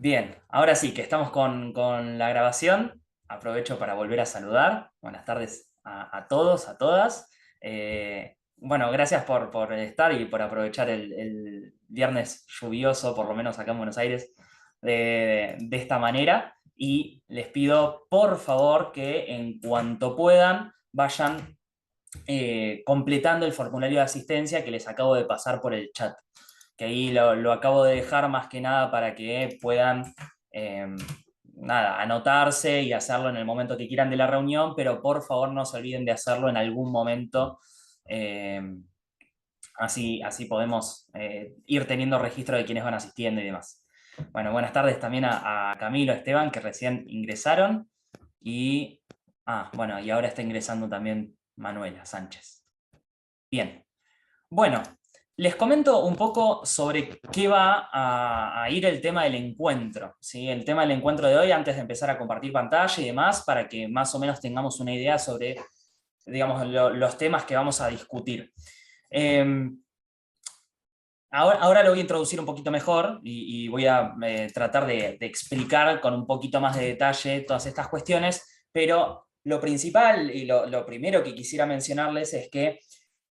Bien, ahora sí que estamos con la grabación. Aprovecho para volver a saludar. Buenas tardes a todos, a todas. Bueno, gracias por estar y por aprovechar el viernes lluvioso, por lo menos acá en Buenos Aires, de esta manera. Y les pido, por favor, que en cuanto puedan, vayan completando el formulario de asistencia que les acabo de pasar por el chat, que ahí lo acabo de dejar más que nada para que puedan eh, nada, anotarse y hacerlo en el momento que quieran de la reunión, pero por favor no se olviden de hacerlo en algún momento, eh, así podemos ir teniendo registro de quiénes van asistiendo y demás. Bueno, buenas tardes también a Camilo, Esteban, que recién ingresaron, y, bueno, y ahora está ingresando también Manuela Sánchez. Bien, bueno, les comento un poco sobre qué va a ir el tema del encuentro, ¿sí? El tema del encuentro de hoy, antes de empezar a compartir pantalla y demás, para que más o menos tengamos una idea sobre, digamos, los temas que vamos a discutir. Ahora lo voy a introducir un poquito mejor y voy a tratar de explicar con un poquito más de detalle todas estas cuestiones, pero lo principal y lo primero que quisiera mencionarles es que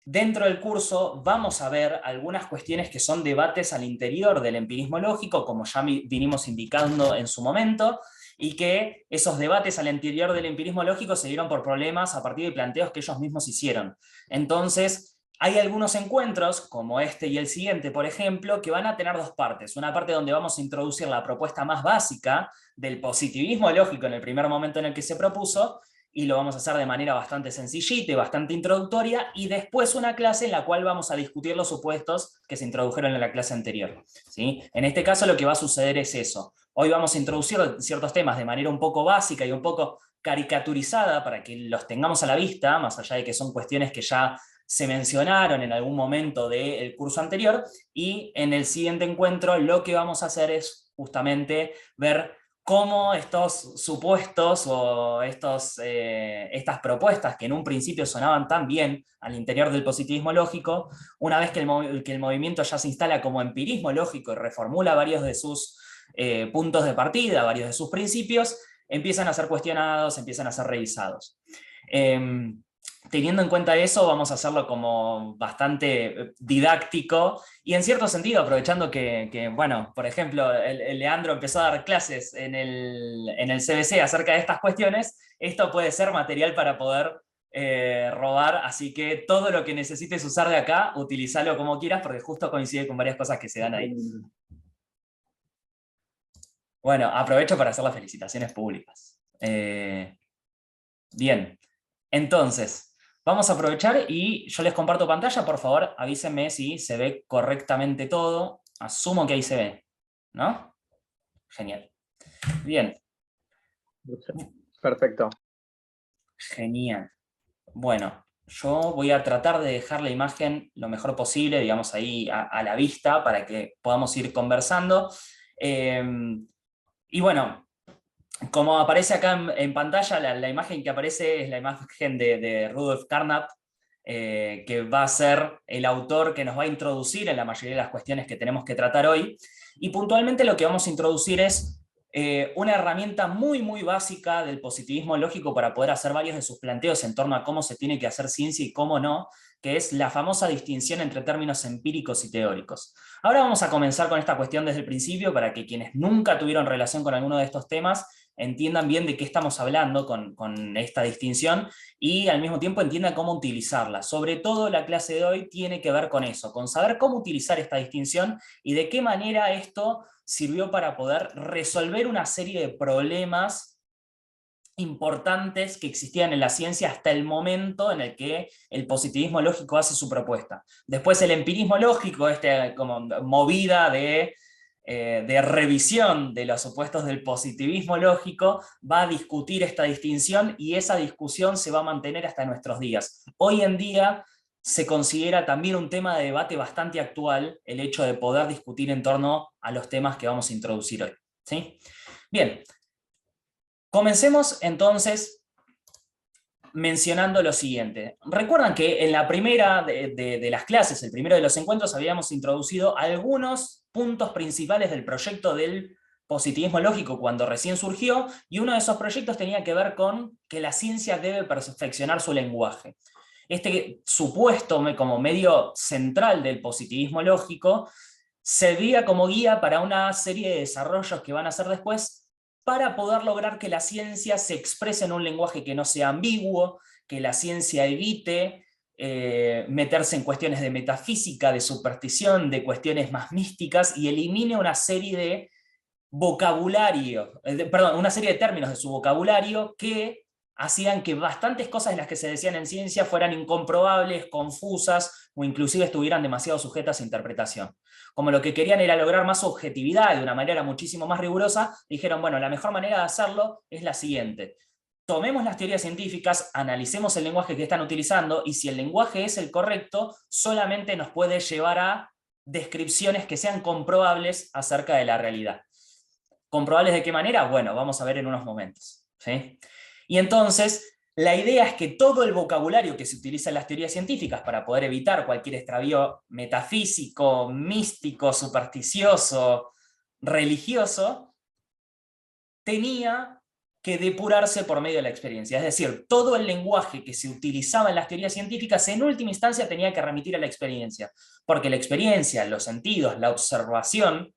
dentro del curso vamos a ver algunas cuestiones que son debates al interior del empirismo lógico, como ya vinimos indicando en su momento, y que esos debates al interior del empirismo lógico se dieron por problemas a partir de planteos que ellos mismos hicieron. Entonces, hay algunos encuentros, como este y el siguiente, por ejemplo, que van a tener dos partes. Una parte donde vamos a introducir la propuesta más básica del positivismo lógico en el primer momento en el que se propuso, y lo vamos a hacer de manera bastante sencillita y bastante introductoria, y después una clase en la cual vamos a discutir los supuestos que se introdujeron en la clase anterior, ¿sí? En este caso lo que va a suceder es eso. Hoy vamos a introducir ciertos temas de manera un poco básica y un poco caricaturizada para que los tengamos a la vista, más allá de que son cuestiones que ya se mencionaron en algún momento del curso anterior, y en el siguiente encuentro lo que vamos a hacer es justamente ver cómo estos supuestos o estas propuestas que en un principio sonaban tan bien al interior del positivismo lógico, una vez que el movimiento ya se instala como empirismo lógico y reformula varios de sus puntos de partida, varios de sus principios, empiezan a ser cuestionados, empiezan a ser revisados. Teniendo en cuenta eso, vamos a hacerlo como bastante didáctico y en cierto sentido, aprovechando bueno, por ejemplo, el Leandro empezó a dar clases en el CBC acerca de estas cuestiones, esto puede ser material para poder robar, así que todo lo que necesites usar de acá, utilízalo como quieras, porque justo coincide con varias cosas que se dan ahí. Bueno, aprovecho para hacer las felicitaciones públicas. Bien, entonces, vamos a aprovechar y yo les comparto pantalla, por favor, avísenme si se ve correctamente todo. Asumo que ahí se ve, ¿no? Genial. Bien. Perfecto. Genial. Bueno, yo voy a tratar de dejar la imagen lo mejor posible, digamos, ahí a la vista para que podamos ir conversando. Y bueno, como aparece acá en pantalla, la imagen que aparece es la imagen de Rudolf Carnap, que va a ser el autor que nos va a introducir en la mayoría de las cuestiones que tenemos que tratar hoy. Y puntualmente lo que vamos a introducir es una herramienta muy, muy básica del positivismo lógico para poder hacer varios de sus planteos en torno a cómo se tiene que hacer ciencia y cómo no, que es la famosa distinción entre términos empíricos y teóricos. Ahora vamos a comenzar con esta cuestión desde el principio para que quienes nunca tuvieron relación con alguno de estos temas entiendan bien de qué estamos hablando con esta distinción y al mismo tiempo entiendan cómo utilizarla. Sobre todo la clase de hoy tiene que ver con eso, con saber cómo utilizar esta distinción y de qué manera esto sirvió para poder resolver una serie de problemas importantes que existían en la ciencia hasta el momento en el que el positivismo lógico hace su propuesta. Después el empirismo lógico, como movida de revisión de los opuestos del positivismo lógico, va a discutir esta distinción y esa discusión se va a mantener hasta nuestros días. Hoy en día se considera también un tema de debate bastante actual el hecho de poder discutir en torno a los temas que vamos a introducir hoy, ¿sí? Bien, comencemos entonces mencionando lo siguiente. Recuerdan que en la primera de las clases, el primero de los encuentros, habíamos introducido algunos puntos principales del proyecto del positivismo lógico cuando recién surgió, y uno de esos proyectos tenía que ver con que la ciencia debe perfeccionar su lenguaje. Este supuesto como medio central del positivismo lógico servía como guía para una serie de desarrollos que van a hacer después para poder lograr que la ciencia se exprese en un lenguaje que no sea ambiguo, que la ciencia evite meterse en cuestiones de metafísica, de superstición, de cuestiones más místicas, y elimine una serie de vocabulario, perdón, una serie de términos de su vocabulario que hacían que bastantes cosas de las que se decían en ciencia fueran incomprobables, confusas, o inclusive estuvieran demasiado sujetas a interpretación. Como lo que querían era lograr más objetividad de una manera muchísimo más rigurosa, dijeron, bueno, la mejor manera de hacerlo es la siguiente: tomemos las teorías científicas, analicemos el lenguaje que están utilizando, y si el lenguaje es el correcto, solamente nos puede llevar a descripciones que sean comprobables acerca de la realidad. ¿Comprobables de qué manera? Bueno, vamos a ver en unos momentos, ¿sí? Y entonces, la idea es que todo el vocabulario que se utiliza en las teorías científicas para poder evitar cualquier extravío metafísico, místico, supersticioso, religioso, tenía que depurarse por medio de la experiencia. Es decir, todo el lenguaje que se utilizaba en las teorías científicas en última instancia tenía que remitir a la experiencia, porque la experiencia, los sentidos, la observación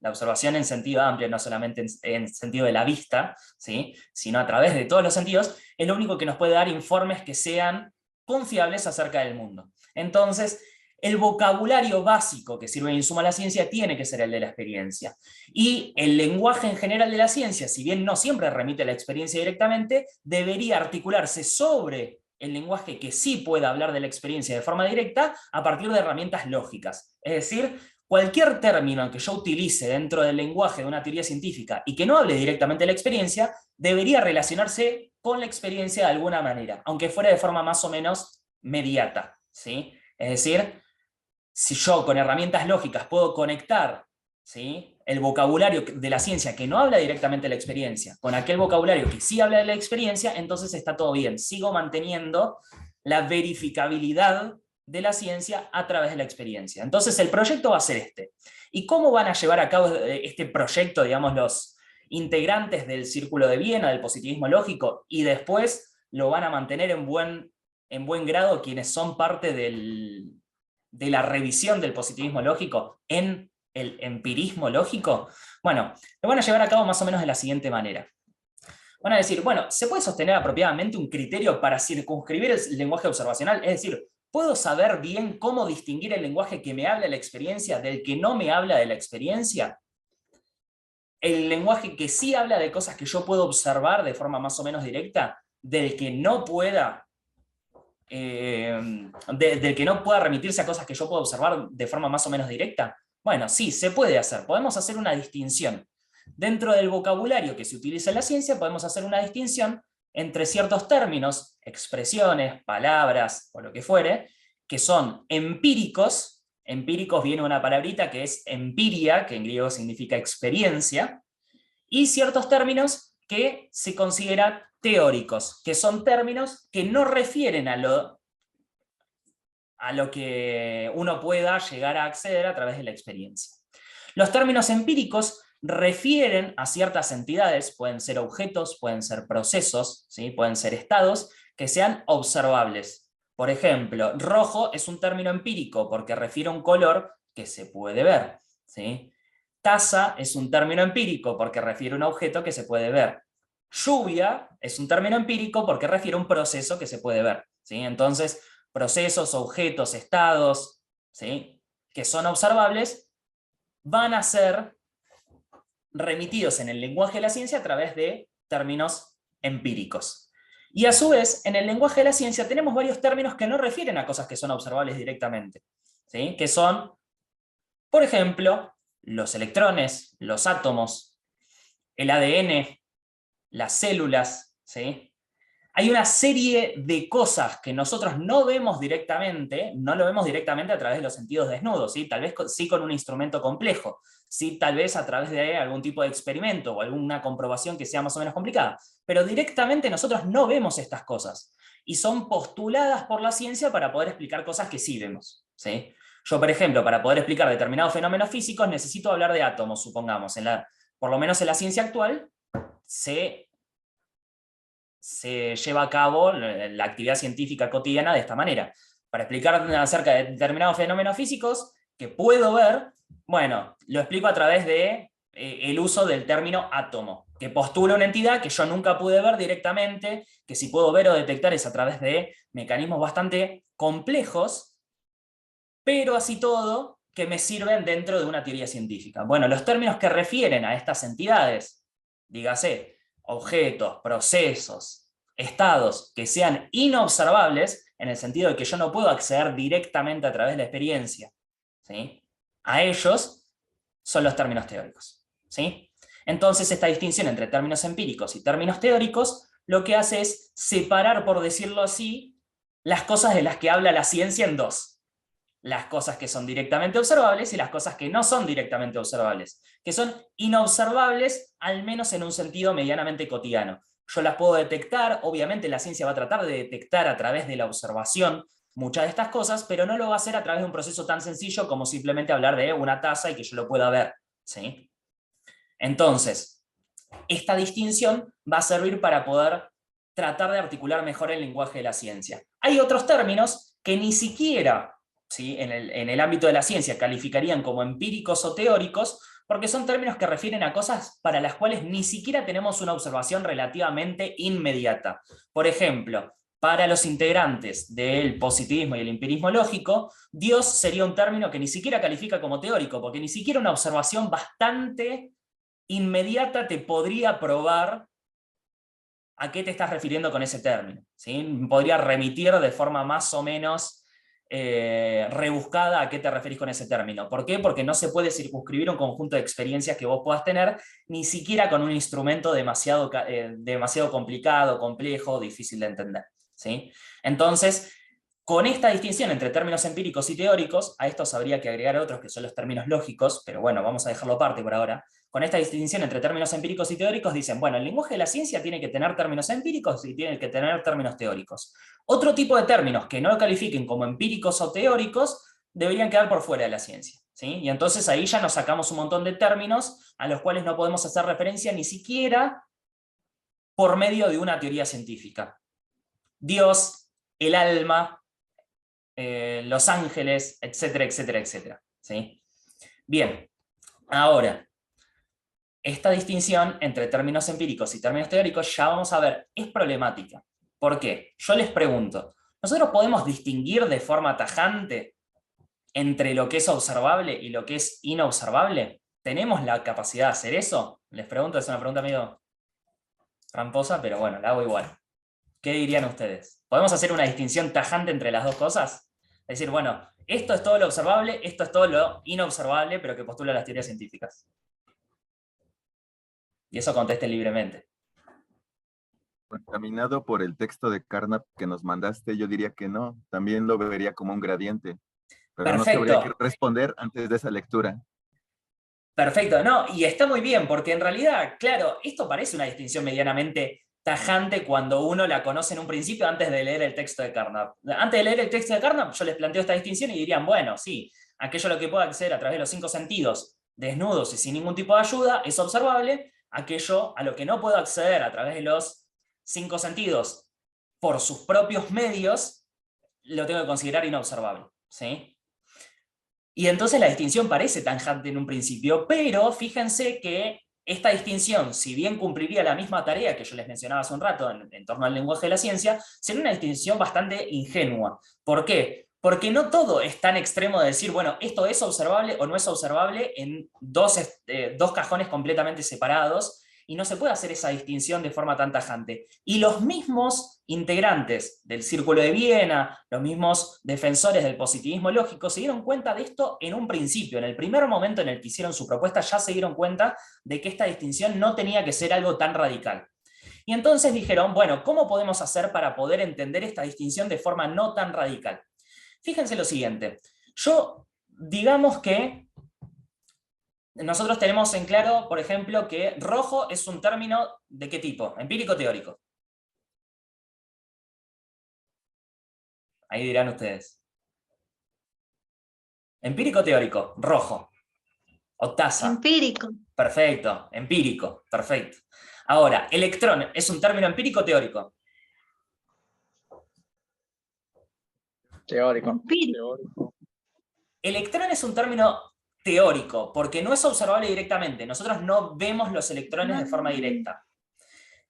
en sentido amplio, no solamente en sentido de la vista, ¿sí?, sino a través de todos los sentidos, es lo único que nos puede dar informes que sean confiables acerca del mundo. Entonces, el vocabulario básico que sirve de insumo a la ciencia tiene que ser el de la experiencia. Y el lenguaje en general de la ciencia, si bien no siempre remite a la experiencia directamente, debería articularse sobre el lenguaje que sí pueda hablar de la experiencia de forma directa a partir de herramientas lógicas. Es decir, cualquier término que yo utilice dentro del lenguaje de una teoría científica y que no hable directamente de la experiencia, debería relacionarse con la experiencia de alguna manera, aunque fuera de forma más o menos mediata, ¿sí? Es decir, si yo con herramientas lógicas puedo conectar, ¿sí?, el vocabulario de la ciencia que no habla directamente de la experiencia con aquel vocabulario que sí habla de la experiencia, entonces está todo bien. Sigo manteniendo la verificabilidad de la ciencia a través de la experiencia. Entonces el proyecto va a ser este. ¿Y cómo van a llevar a cabo este proyecto, digamos, los integrantes del Círculo de Viena, del positivismo lógico, y después lo van a mantener en buen grado quienes son parte de la revisión del positivismo lógico en el empirismo lógico? Bueno, lo van a llevar a cabo más o menos de la siguiente manera. Van a decir, bueno, ¿se puede sostener apropiadamente un criterio para circunscribir el lenguaje observacional? Es decir, ¿puedo saber bien cómo distinguir el lenguaje que me habla de la experiencia del que no me habla de la experiencia? El lenguaje que sí habla de cosas que yo puedo observar de forma más o menos directa, del que no pueda del que no pueda remitirse a cosas que yo puedo observar de forma más o menos directa. Bueno, sí, se puede hacer. Podemos hacer una distinción. Dentro del vocabulario que se utiliza en la ciencia, podemos hacer una distinción entre ciertos términos, expresiones, palabras, o lo que fuere, que son empíricos. Empíricos viene una palabrita que es empiria, que en griego significa experiencia, y ciertos términos que se consideran teóricos, que son términos que no refieren a lo que uno pueda llegar a acceder a través de la experiencia. Los términos empíricos refieren a ciertas entidades, pueden ser objetos, pueden ser procesos, ¿sí?, pueden ser estados, que sean observables. Por ejemplo, rojo es un término empírico porque refiere a un color que se puede ver, ¿sí? Taza es un término empírico porque refiere a un objeto que se puede ver. Lluvia es un término empírico porque refiere a un proceso que se puede ver, ¿sí? Entonces, procesos, objetos, estados, ¿sí?, que son observables, van a ser remitidos en el lenguaje de la ciencia a través de términos empíricos. Y a su vez, en el lenguaje de la ciencia tenemos varios términos que no refieren a cosas que son observables directamente, ¿sí?, que son, por ejemplo, los electrones, los átomos, el ADN, las células, ¿sí? Hay una serie de cosas que nosotros no vemos directamente, no lo vemos directamente a través de los sentidos desnudos, ¿sí? Tal vez sí con un instrumento complejo, sí, tal vez a través de algún tipo de experimento o alguna comprobación que sea más o menos complicada, pero directamente nosotros no vemos estas cosas, y son postuladas por la ciencia para poder explicar cosas que sí vemos, ¿sí? Yo, por ejemplo, para poder explicar determinados fenómenos físicos necesito hablar de átomos, supongamos, por lo menos en la ciencia actual, se lleva a cabo la actividad científica cotidiana de esta manera. Para explicar acerca de determinados fenómenos físicos que puedo ver, bueno, lo explico a través de el uso del término átomo, que postula una entidad que yo nunca pude ver directamente, que si puedo ver o detectar es a través de mecanismos bastante complejos, pero así todo, que me sirven dentro de una teoría científica. Bueno, los términos que refieren a estas entidades, dígase, objetos, procesos, estados que sean inobservables, en el sentido de que yo no puedo acceder directamente a través de la experiencia, ¿sí?, a ellos, son los términos teóricos, ¿sí? Entonces esta distinción entre términos empíricos y términos teóricos lo que hace es separar, por decirlo así, las cosas de las que habla la ciencia en dos: las cosas que son directamente observables y las cosas que no son directamente observables, que son inobservables, al menos en un sentido medianamente cotidiano. Yo las puedo detectar, obviamente la ciencia va a tratar de detectar a través de la observación muchas de estas cosas, pero no lo va a hacer a través de un proceso tan sencillo como simplemente hablar de una taza y que yo lo pueda ver, ¿sí? Entonces, esta distinción va a servir para poder tratar de articular mejor el lenguaje de la ciencia. Hay otros términos que ni siquiera, ¿sí?, en el ámbito de la ciencia calificarían como empíricos o teóricos, porque son términos que refieren a cosas para las cuales ni siquiera tenemos una observación relativamente inmediata. Por ejemplo, para los integrantes del positivismo y el empirismo lógico, Dios sería un término que ni siquiera califica como teórico, porque ni siquiera una observación bastante inmediata te podría probar a qué te estás refiriendo con ese término, ¿sí? Podría remitir de forma más o menos rebuscada a qué te referís con ese término. ¿Por qué? Porque no se puede circunscribir un conjunto de experiencias que vos puedas tener, ni siquiera con un instrumento demasiado complicado, complejo, difícil de entender, ¿sí? Entonces, con esta distinción entre términos empíricos y teóricos, a estos habría que agregar otros que son los términos lógicos, pero bueno, vamos a dejarlo aparte por ahora. Con esta distinción entre términos empíricos y teóricos dicen, bueno, el lenguaje de la ciencia tiene que tener términos empíricos y tiene que tener términos teóricos. Otro tipo de términos que no lo califiquen como empíricos o teóricos deberían quedar por fuera de la ciencia, ¿sí? Y entonces ahí ya nos sacamos un montón de términos a los cuales no podemos hacer referencia ni siquiera por medio de una teoría científica. Dios, el alma, los ángeles, etcétera, etcétera, etcétera, ¿sí? Bien, ahora, esta distinción entre términos empíricos y términos teóricos, ya vamos a ver, es problemática. ¿Por qué? Yo les pregunto, ¿nosotros podemos distinguir de forma tajante entre lo que es observable y lo que es inobservable? ¿Tenemos la capacidad de hacer eso? Les pregunto, es una pregunta medio tramposa, pero bueno, la hago igual. ¿Qué dirían ustedes? ¿Podemos hacer una distinción tajante entre las dos cosas? Es decir, bueno, esto es todo lo observable, esto es todo lo inobservable, pero que postula las teorías científicas. Y eso conteste libremente. Contaminado por el texto de Carnap que nos mandaste, yo diría que no. También lo vería como un gradiente, pero no sabría qué Perfecto, responder antes de esa lectura. perfecto. No, y está muy bien, porque en realidad, claro, esto parece una distinción medianamente tajante cuando uno la conoce en un principio antes de leer el texto de Carnap. Antes de leer el texto de Carnap, yo les planteo esta distinción y dirían, bueno, sí, aquello a lo que puedo acceder a través de los 5 sentidos, desnudos y sin ningún tipo de ayuda, es observable. Aquello a lo que no puedo acceder a través de los 5 sentidos por sus propios medios, lo tengo que considerar inobservable, ¿sí? Y entonces la distinción parece tajante en un principio, pero fíjense que esta distinción, si bien cumpliría la misma tarea que yo les mencionaba hace un rato en torno al lenguaje de la ciencia, sería una distinción bastante ingenua. ¿Por qué? Porque no todo es tan extremo de decir, bueno, esto es observable o no es observable en dos cajones completamente separados, y no se puede hacer esa distinción de forma tan tajante. Y los mismos integrantes del Círculo de Viena, los mismos defensores del positivismo lógico, se dieron cuenta de esto en un principio. En el primer momento en el que hicieron su propuesta ya se dieron cuenta de que esta distinción no tenía que ser algo tan radical. Y entonces dijeron, bueno, ¿cómo podemos hacer para poder entender esta distinción de forma no tan radical? Fíjense lo siguiente, digamos que nosotros tenemos en claro, por ejemplo, que rojo es un término ¿de qué tipo? ¿Empírico o teórico? Ahí dirán ustedes. Empírico o teórico, rojo. o taza. Empírico. Perfecto, empírico, perfecto. Ahora, electrón, ¿es un término empírico o teórico? Teórico. Empírico. Electrón es un término teórico, porque no es observable directamente. Nosotros no vemos los electrones de forma directa.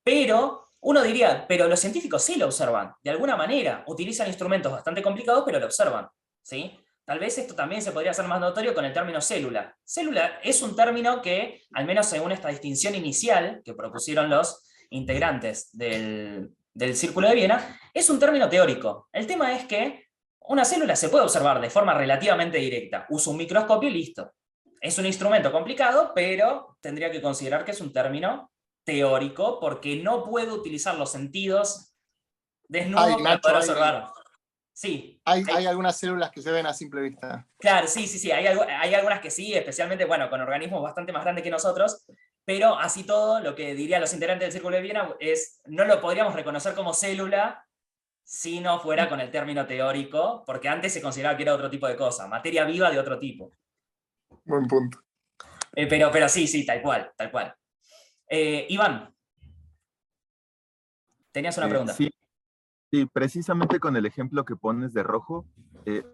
Pero uno diría, pero los científicos sí lo observan, de alguna manera. Utilizan instrumentos bastante complicados, pero lo observan, ¿sí? Tal vez esto también se podría hacer más notorio con el término célula. Célula es un término que, al menos según esta distinción inicial que propusieron los integrantes del Círculo de Viena, es un término teórico. El tema es que una célula se puede observar de forma relativamente directa. Uso un microscopio y listo. Es un instrumento complicado, pero tendría que considerar que es un término teórico, porque no puedo utilizar los sentidos desnudos para poder observar. Sí. Hay algunas células que se ven a simple vista. Claro, sí. Hay algunas que sí, especialmente, bueno, con organismos bastante más grandes que nosotros, pero así todo, lo que dirían los integrantes del Círculo de Viena es, no lo podríamos reconocer como célula si no fuera con el término teórico, porque antes se consideraba que era otro tipo de cosa, materia viva de otro tipo. Buen punto. Pero sí, tal cual. Iván, tenías una pregunta. Sí, precisamente con el ejemplo que pones de rojo,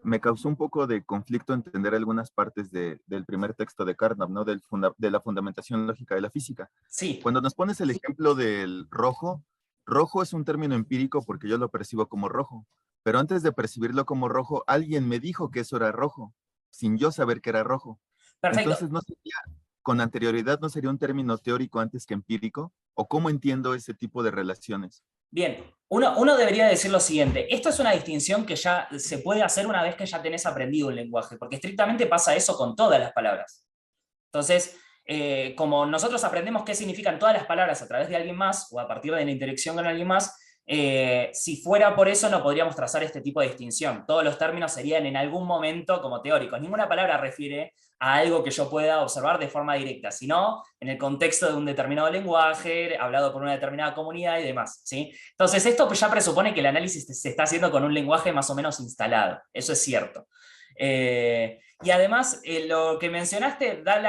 me causó un poco de conflicto entender algunas partes del primer texto de Carnap, ¿no? De la fundamentación lógica de la física. Sí. Cuando nos pones el ejemplo del rojo, rojo es un término empírico porque yo lo percibo como rojo, pero antes de percibirlo como rojo, alguien me dijo que eso era rojo, sin yo saber que era rojo. Perfecto. Entonces, ¿no sería, con anterioridad, no sería un término teórico antes que empírico? ¿O cómo entiendo ese tipo de relaciones? Bien, uno debería decir lo siguiente, esto es una distinción que ya se puede hacer una vez que ya tenés aprendido un lenguaje, porque estrictamente pasa eso con todas las palabras. Entonces, como nosotros aprendemos qué significan todas las palabras a través de alguien más, o a partir de la interacción con alguien más, si fuera por eso no podríamos trazar este tipo de distinción. Todos los términos serían en algún momento como teóricos. Ninguna palabra refiere a algo que yo pueda observar de forma directa, sino en el contexto de un determinado lenguaje, hablado por una determinada comunidad y demás, ¿sí? Entonces esto ya presupone que el análisis se está haciendo con un lenguaje más o menos instalado. Eso es cierto. Y además, lo que mencionaste da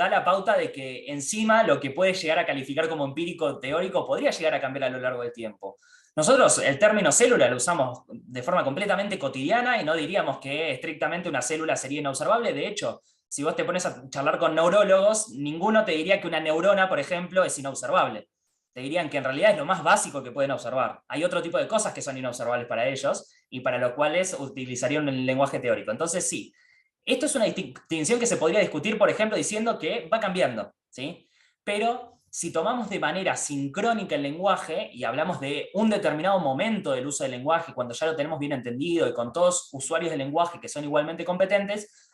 la pauta de que encima lo que puede llegar a calificar como empírico teórico podría llegar a cambiar a lo largo del tiempo. Nosotros el término célula lo usamos de forma completamente cotidiana y no diríamos que estrictamente una célula sería inobservable. De hecho, si vos te pones a charlar con neurólogos, ninguno te diría que una neurona, por ejemplo, es inobservable. Te dirían que en realidad es lo más básico que pueden observar. Hay otro tipo de cosas que son inobservables para ellos y para lo cuales utilizarían el lenguaje teórico. Entonces sí, esto es una distinción que se podría discutir, por ejemplo, diciendo que va cambiando, ¿sí? Pero si tomamos de manera sincrónica el lenguaje y hablamos de un determinado momento del uso del lenguaje, cuando ya lo tenemos bien entendido y con todos usuarios del lenguaje que son igualmente competentes,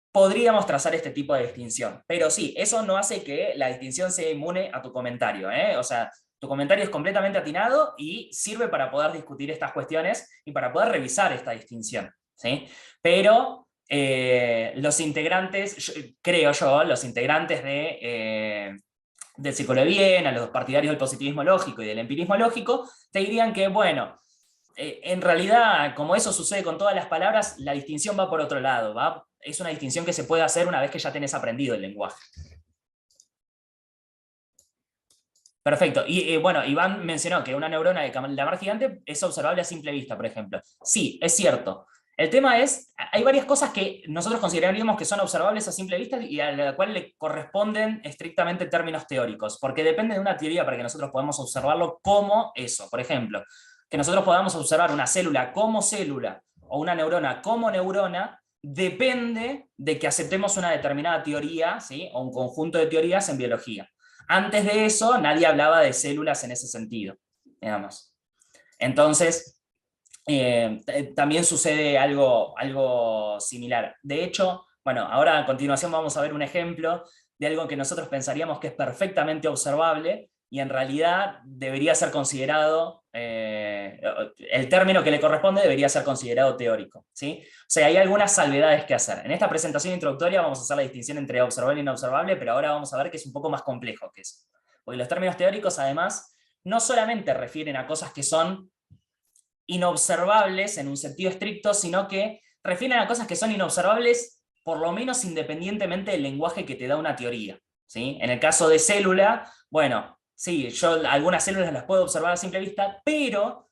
podríamos trazar este tipo de distinción. Pero sí, eso no hace que la distinción sea inmune a tu comentario, ¿eh? O sea, tu comentario es completamente atinado y sirve para poder discutir estas cuestiones y para poder revisar esta distinción, ¿sí? Pero los integrantes, creo yo, los integrantes del Círculo de Viena, los partidarios del positivismo lógico y del empirismo lógico, te dirían que, bueno, en realidad, como eso sucede con todas las palabras, la distinción va por otro lado, es una distinción que se puede hacer una vez que ya tenés aprendido el lenguaje. Perfecto. Y bueno, Iván mencionó que una neurona de calamar gigante es observable a simple vista, por ejemplo. Sí, es cierto. El tema es, hay varias cosas que nosotros consideraríamos que son observables a simple vista y a la cual le corresponden estrictamente términos teóricos, porque depende de una teoría para que nosotros podamos observarlo como eso. Por ejemplo, que nosotros podamos observar una célula como célula o una neurona como neurona, depende de que aceptemos una determinada teoría, ¿sí? O un conjunto de teorías en biología. Antes de eso, nadie hablaba de células en ese sentido, digamos. Entonces, también sucede algo similar. De hecho, bueno, ahora a continuación vamos a ver un ejemplo de algo que nosotros pensaríamos que es perfectamente observable y en realidad debería ser considerado, el término que le corresponde debería ser considerado teórico, ¿sí? O sea, hay algunas salvedades que hacer. En esta presentación introductoria vamos a hacer la distinción entre observable e inobservable, pero ahora vamos a ver que es un poco más complejo que eso. Porque los términos teóricos, además, no solamente refieren a cosas que son inobservables en un sentido estricto, sino que refieren a cosas que son inobservables por lo menos independientemente del lenguaje que te da una teoría, ¿sí? En el caso de célula, bueno, sí, yo algunas células las puedo observar a simple vista, pero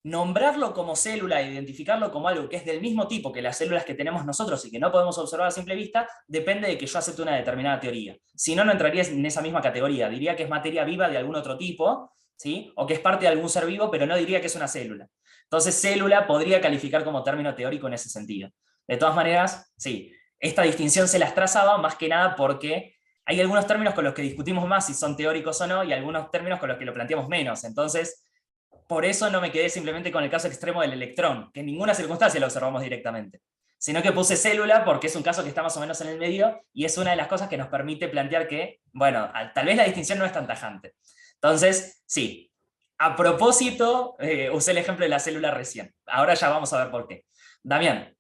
nombrarlo como célula e identificarlo como algo que es del mismo tipo que las células que tenemos nosotros y que no podemos observar a simple vista, depende de que yo acepte una determinada teoría. Si no, no entraría en esa misma categoría. Diría que es materia viva de algún otro tipo, ¿sí? O que es parte de algún ser vivo, pero no diría que es una célula. Entonces, célula podría calificar como término teórico en ese sentido. De todas maneras, sí, esta distinción se las trazaba más que nada porque hay algunos términos con los que discutimos más si son teóricos o no, y algunos términos con los que lo planteamos menos. Entonces, por eso no me quedé simplemente con el caso extremo del electrón, que en ninguna circunstancia lo observamos directamente, sino que puse célula porque es un caso que está más o menos en el medio y es una de las cosas que nos permite plantear que, bueno, tal vez la distinción no es tan tajante. Entonces, sí, a propósito, usé el ejemplo de la célula recién. Ahora ya vamos a ver por qué. Damián.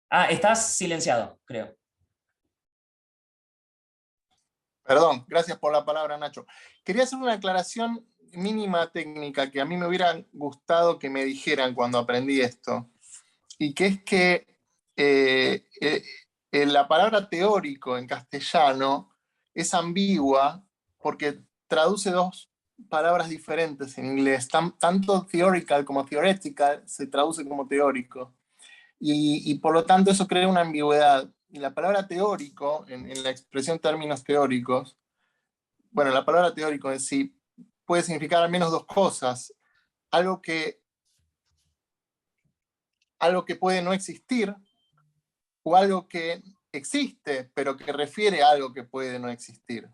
Ah, estás silenciado, creo. Perdón, gracias por la palabra, Nacho. Quería hacer una aclaración mínima técnica que a mí me hubiera gustado que me dijeran cuando aprendí esto, y que es que la palabra teórico en castellano es ambigua porque traduce dos palabras diferentes en inglés. Tanto theoretical como theoretical se traduce como teórico. Y por lo tanto eso crea una ambigüedad. Y la palabra teórico, en la expresión términos teóricos, bueno, la palabra teórico en sí puede significar al menos dos cosas. Algo que puede no existir, o algo que existe, pero que refiere a algo que puede no existir.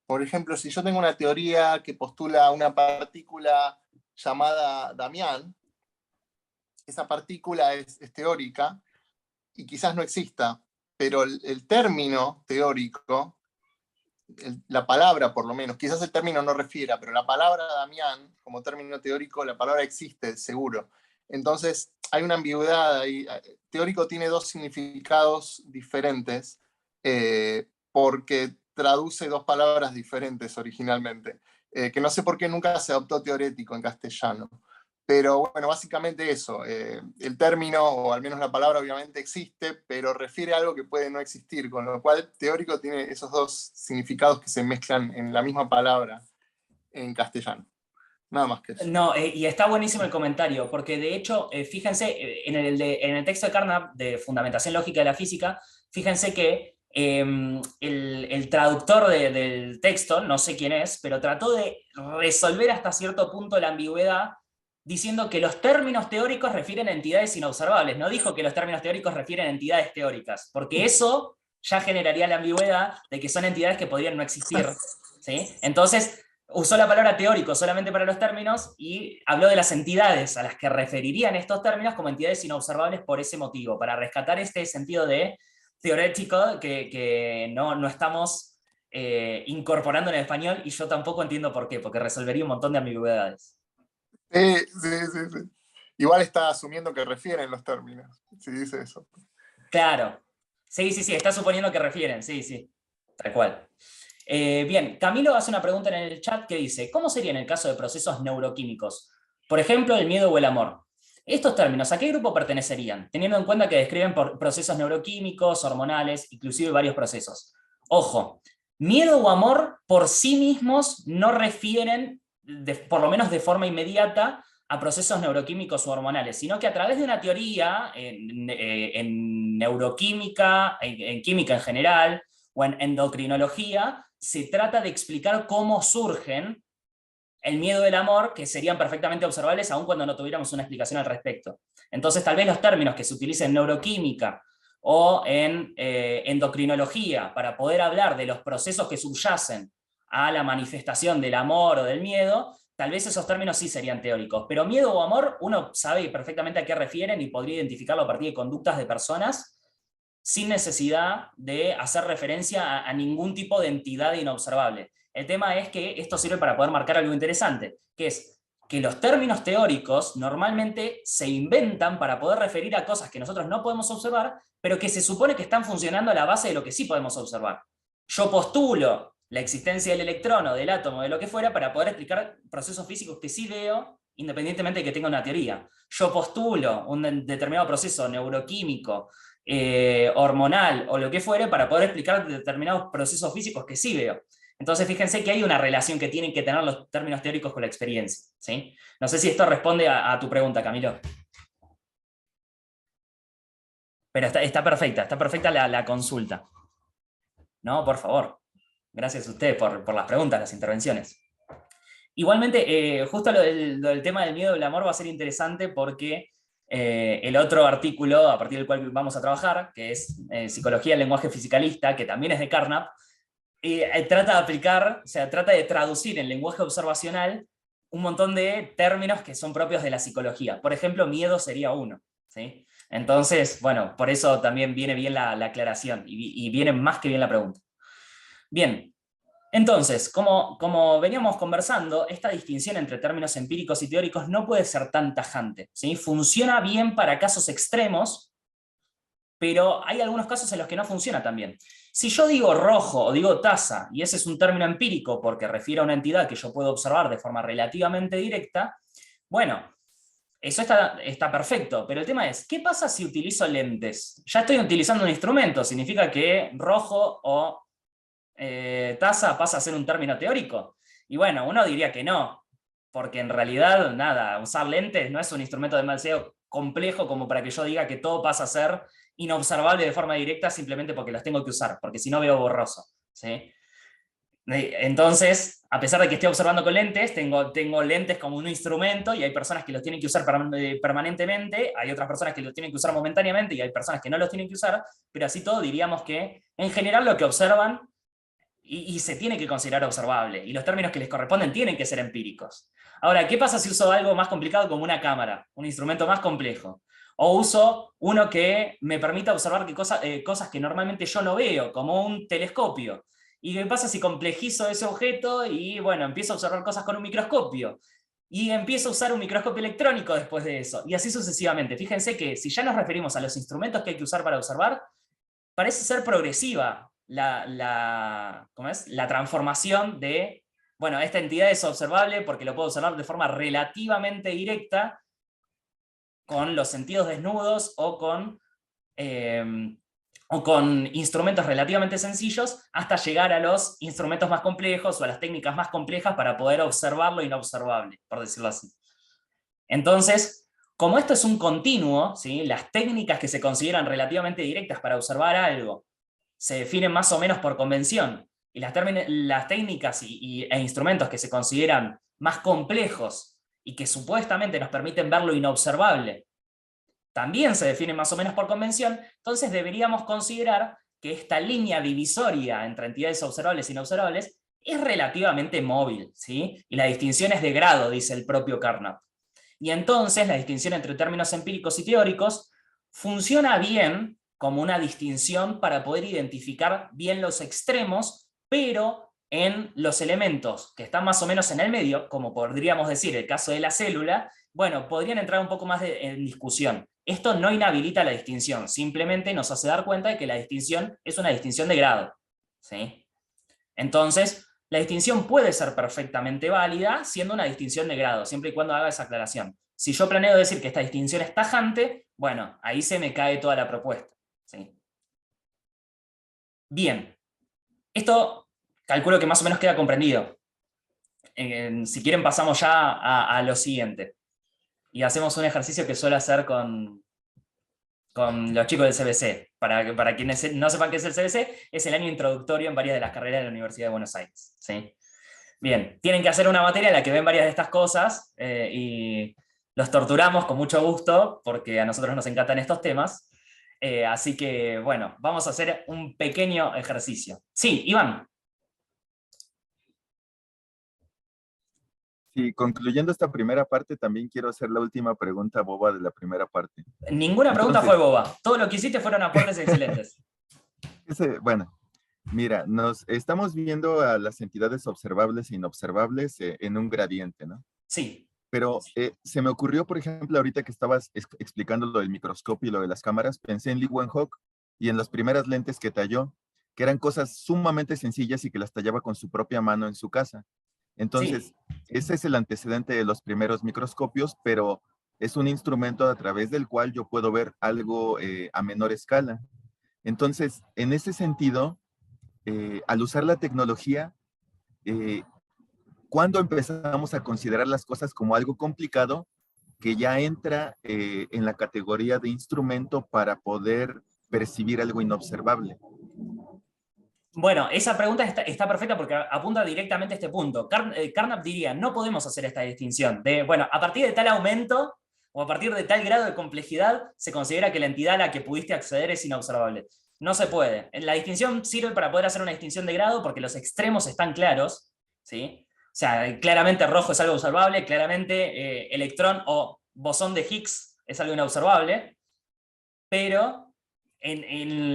Por ejemplo, si yo tengo una teoría que postula una partícula llamada Damián, esa partícula es teórica y quizás no exista, pero el término teórico, la palabra por lo menos, quizás el término no refiera, pero la palabra Damián, como término teórico, la palabra existe, seguro. Entonces, hay una ambigüedad ahí. Teórico tiene dos significados diferentes porque traduce dos palabras diferentes originalmente, que no sé por qué nunca se adoptó teorético en castellano. Pero bueno, básicamente eso. El término, o al menos la palabra, obviamente existe, pero refiere a algo que puede no existir, con lo cual teórico tiene esos dos significados que se mezclan en la misma palabra en castellano. Nada más que eso. No, y está buenísimo el comentario, porque de hecho, fíjense, en el texto de Carnap, de Fundamentación Lógica de la Física, fíjense que el traductor del texto, no sé quién es, pero trató de resolver hasta cierto punto la ambigüedad diciendo que los términos teóricos refieren a entidades inobservables. No dijo que los términos teóricos refieren a entidades teóricas, porque eso ya generaría la ambigüedad de que son entidades que podrían no existir, ¿sí? Entonces, usó la palabra teórico solamente para los términos y habló de las entidades a las que referirían estos términos como entidades inobservables por ese motivo, para rescatar este sentido de teorético que no estamos incorporando en el español, y yo tampoco entiendo por qué, porque resolvería un montón de ambigüedades. Sí. Igual está asumiendo que refieren los términos, si dice eso. Claro. Sí, está suponiendo que refieren, sí, tal cual. Bien, Camilo hace una pregunta en el chat que dice: ¿cómo sería en el caso de procesos neuroquímicos? Por ejemplo, el miedo o el amor. Estos términos, ¿a qué grupo pertenecerían? Teniendo en cuenta que describen procesos neuroquímicos, hormonales, inclusive varios procesos. Ojo, miedo o amor por sí mismos no refieren, por lo menos de forma inmediata, a procesos neuroquímicos o hormonales, sino que a través de una teoría en neuroquímica, en química en general, o en endocrinología, se trata de explicar cómo surgen el miedo y el amor, que serían perfectamente observables aun cuando no tuviéramos una explicación al respecto. Entonces, tal vez los términos que se utilicen en neuroquímica o en endocrinología para poder hablar de los procesos que subyacen a la manifestación del amor o del miedo, tal vez esos términos sí serían teóricos. Pero miedo o amor, uno sabe perfectamente a qué refieren y podría identificarlo a partir de conductas de personas sin necesidad de hacer referencia a ningún tipo de entidad inobservable. El tema es que esto sirve para poder marcar algo interesante, que es que los términos teóricos normalmente se inventan para poder referir a cosas que nosotros no podemos observar, pero que se supone que están funcionando a la base de lo que sí podemos observar. Yo postulo la existencia del electrón o del átomo, de lo que fuera, para poder explicar procesos físicos que sí veo independientemente de que tenga una teoría. Yo postulo un determinado proceso neuroquímico, hormonal o lo que fuere para poder explicar determinados procesos físicos que sí veo. Entonces fíjense que hay una relación que tienen que tener los términos teóricos con la experiencia, ¿sí? No sé si esto responde a tu pregunta, Camilo. Pero está perfecta la consulta. No, por favor. Gracias a ustedes por las preguntas, las intervenciones. Igualmente, justo lo del tema del miedo y el amor va a ser interesante porque el otro artículo a partir del cual vamos a trabajar, que es Psicología del lenguaje fisicalista, que también es de Carnap, trata de aplicar, o sea, trata de traducir en lenguaje observacional un montón de términos que son propios de la psicología. Por ejemplo, miedo sería uno, ¿sí? Entonces, bueno, por eso también viene bien la aclaración y viene más que bien la pregunta. Bien, entonces, como veníamos conversando, esta distinción entre términos empíricos y teóricos no puede ser tan tajante, ¿sí? Funciona bien para casos extremos, pero hay algunos casos en los que no funciona tan bien. Si yo digo rojo o digo taza, y ese es un término empírico porque refiere a una entidad que yo puedo observar de forma relativamente directa, bueno, eso está perfecto, pero el tema es, ¿qué pasa si utilizo lentes? Ya estoy utilizando un instrumento, ¿significa que rojo o taza pasa a ser un término teórico? Y bueno, uno diría que no, porque en realidad, nada, usar lentes no es un instrumento demasiado complejo como para que yo diga que todo pasa a ser inobservable de forma directa simplemente porque los tengo que usar, porque si no veo borroso, ¿sí? Entonces, a pesar de que esté observando con lentes, tengo lentes como un instrumento y hay personas que los tienen que usar permanentemente, hay otras personas que los tienen que usar momentáneamente y hay personas que no los tienen que usar, pero así todo diríamos que en general lo que observan y se tiene que considerar observable y los términos que les corresponden tienen que ser empíricos. Ahora, ¿qué pasa si uso algo más complicado como una cámara, un instrumento más complejo? O uso uno que me permita observar cosas que normalmente yo no veo, como un telescopio. ¿Y qué pasa si complejizo ese objeto y, bueno, empiezo a observar cosas con un microscopio? Y empiezo a usar un microscopio electrónico después de eso. Y así sucesivamente. Fíjense que si ya nos referimos a los instrumentos que hay que usar para observar, parece ser progresiva ¿cómo es? La transformación de, bueno, esta entidad es observable porque lo puedo observar de forma relativamente directa con los sentidos desnudos o con instrumentos relativamente sencillos, hasta llegar a los instrumentos más complejos o a las técnicas más complejas para poder observar lo inobservable, por decirlo así. Entonces, como esto es un continuo, ¿sí? Las técnicas que se consideran relativamente directas para observar algo se definen más o menos por convención, y las técnicas e instrumentos que se consideran más complejos y que supuestamente nos permiten ver lo inobservable, también se define más o menos por convención. Entonces deberíamos considerar que esta línea divisoria entre entidades observables e inobservables es relativamente móvil, ¿sí? Y la distinción es de grado, dice el propio Carnap. Y entonces la distinción entre términos empíricos y teóricos funciona bien como una distinción para poder identificar bien los extremos, pero en los elementos que están más o menos en el medio, como podríamos decir el caso de la célula, bueno, podrían entrar un poco más en discusión. Esto no inhabilita la distinción, simplemente nos hace dar cuenta de que la distinción es una distinción de grado, ¿sí? Entonces, la distinción puede ser perfectamente válida siendo una distinción de grado, siempre y cuando haga esa aclaración. Si yo planeo decir que esta distinción es tajante, bueno, ahí se me cae toda la propuesta, ¿sí? Bien, esto calculo que más o menos queda comprendido. Si quieren pasamos ya a lo siguiente. Y hacemos un ejercicio que suelo hacer con los chicos del CBC. Para quienes no sepan qué es el CBC, es el año introductorio en varias de las carreras de la Universidad de Buenos Aires, ¿sí? Bien, tienen que hacer una materia en la que ven varias de estas cosas y los torturamos con mucho gusto porque a nosotros nos encantan estos temas. Así que, bueno, vamos a hacer un pequeño ejercicio. Sí, Iván. Sí, concluyendo esta primera parte, también quiero hacer la última pregunta boba de la primera parte. Ninguna pregunta fue boba. Todo lo que hiciste fueron aportes excelentes. Bueno, mira, nos estamos viendo a las entidades observables e inobservables en un gradiente, ¿no? Sí. Pero se me ocurrió, por ejemplo, ahorita que estabas explicando lo del microscopio y lo de las cámaras, pensé en Leeuwenhoek y en las primeras lentes que talló, que eran cosas sumamente sencillas y que las tallaba con su propia mano en su casa. Entonces, ese es el antecedente de los primeros microscopios, pero es un instrumento a través del cual yo puedo ver algo a menor escala. Entonces, en ese sentido, al usar la tecnología, ¿cuándo empezamos a considerar las cosas como algo complicado que ya entra en la categoría de instrumento para poder percibir algo inobservable? Bueno, esa pregunta está perfecta porque apunta directamente a este punto. Carnap diría, no podemos hacer esta distinción de, bueno, a partir de tal aumento o a partir de tal grado de complejidad se considera que la entidad a la que pudiste acceder es inobservable. No se puede. La distinción sirve para poder hacer una distinción de grado porque los extremos están claros, ¿sí? O sea, claramente rojo es algo observable, claramente electrón o bosón de Higgs es algo inobservable, pero en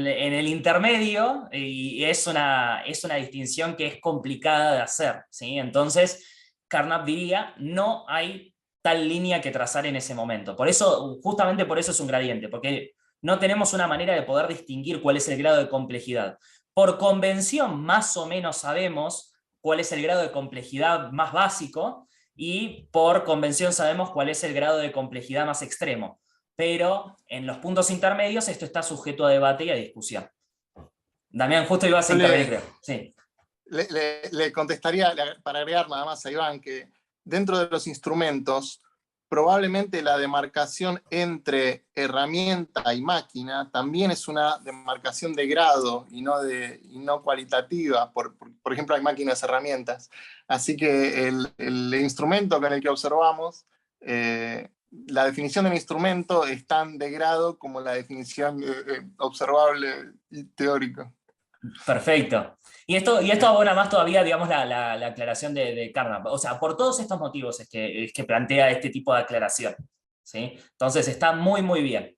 el intermedio y es una distinción que es complicada de hacer, ¿sí? Entonces, Carnap diría, no hay tal línea que trazar en ese momento. Por eso, justamente por eso es un gradiente, porque no tenemos una manera de poder distinguir cuál es el grado de complejidad. Por convención, más o menos sabemos cuál es el grado de complejidad más básico y por convención sabemos cuál es el grado de complejidad más extremo. Pero en los puntos intermedios esto está sujeto a debate y a discusión. Damián, justo ibas a intervenir, creo. Sí. Le contestaría, para agregar nada más a Iván, que dentro de los instrumentos, probablemente la demarcación entre herramienta y máquina también es una demarcación de grado y no cualitativa. Por ejemplo, hay máquinas herramientas. Así que el instrumento con el que observamos, la definición del instrumento es tan de grado como la definición observable y teórica. Perfecto. Y esto abona más todavía, digamos, la aclaración de Carnap. O sea, por todos estos motivos es que plantea este tipo de aclaración, ¿sí? Entonces está muy, muy bien.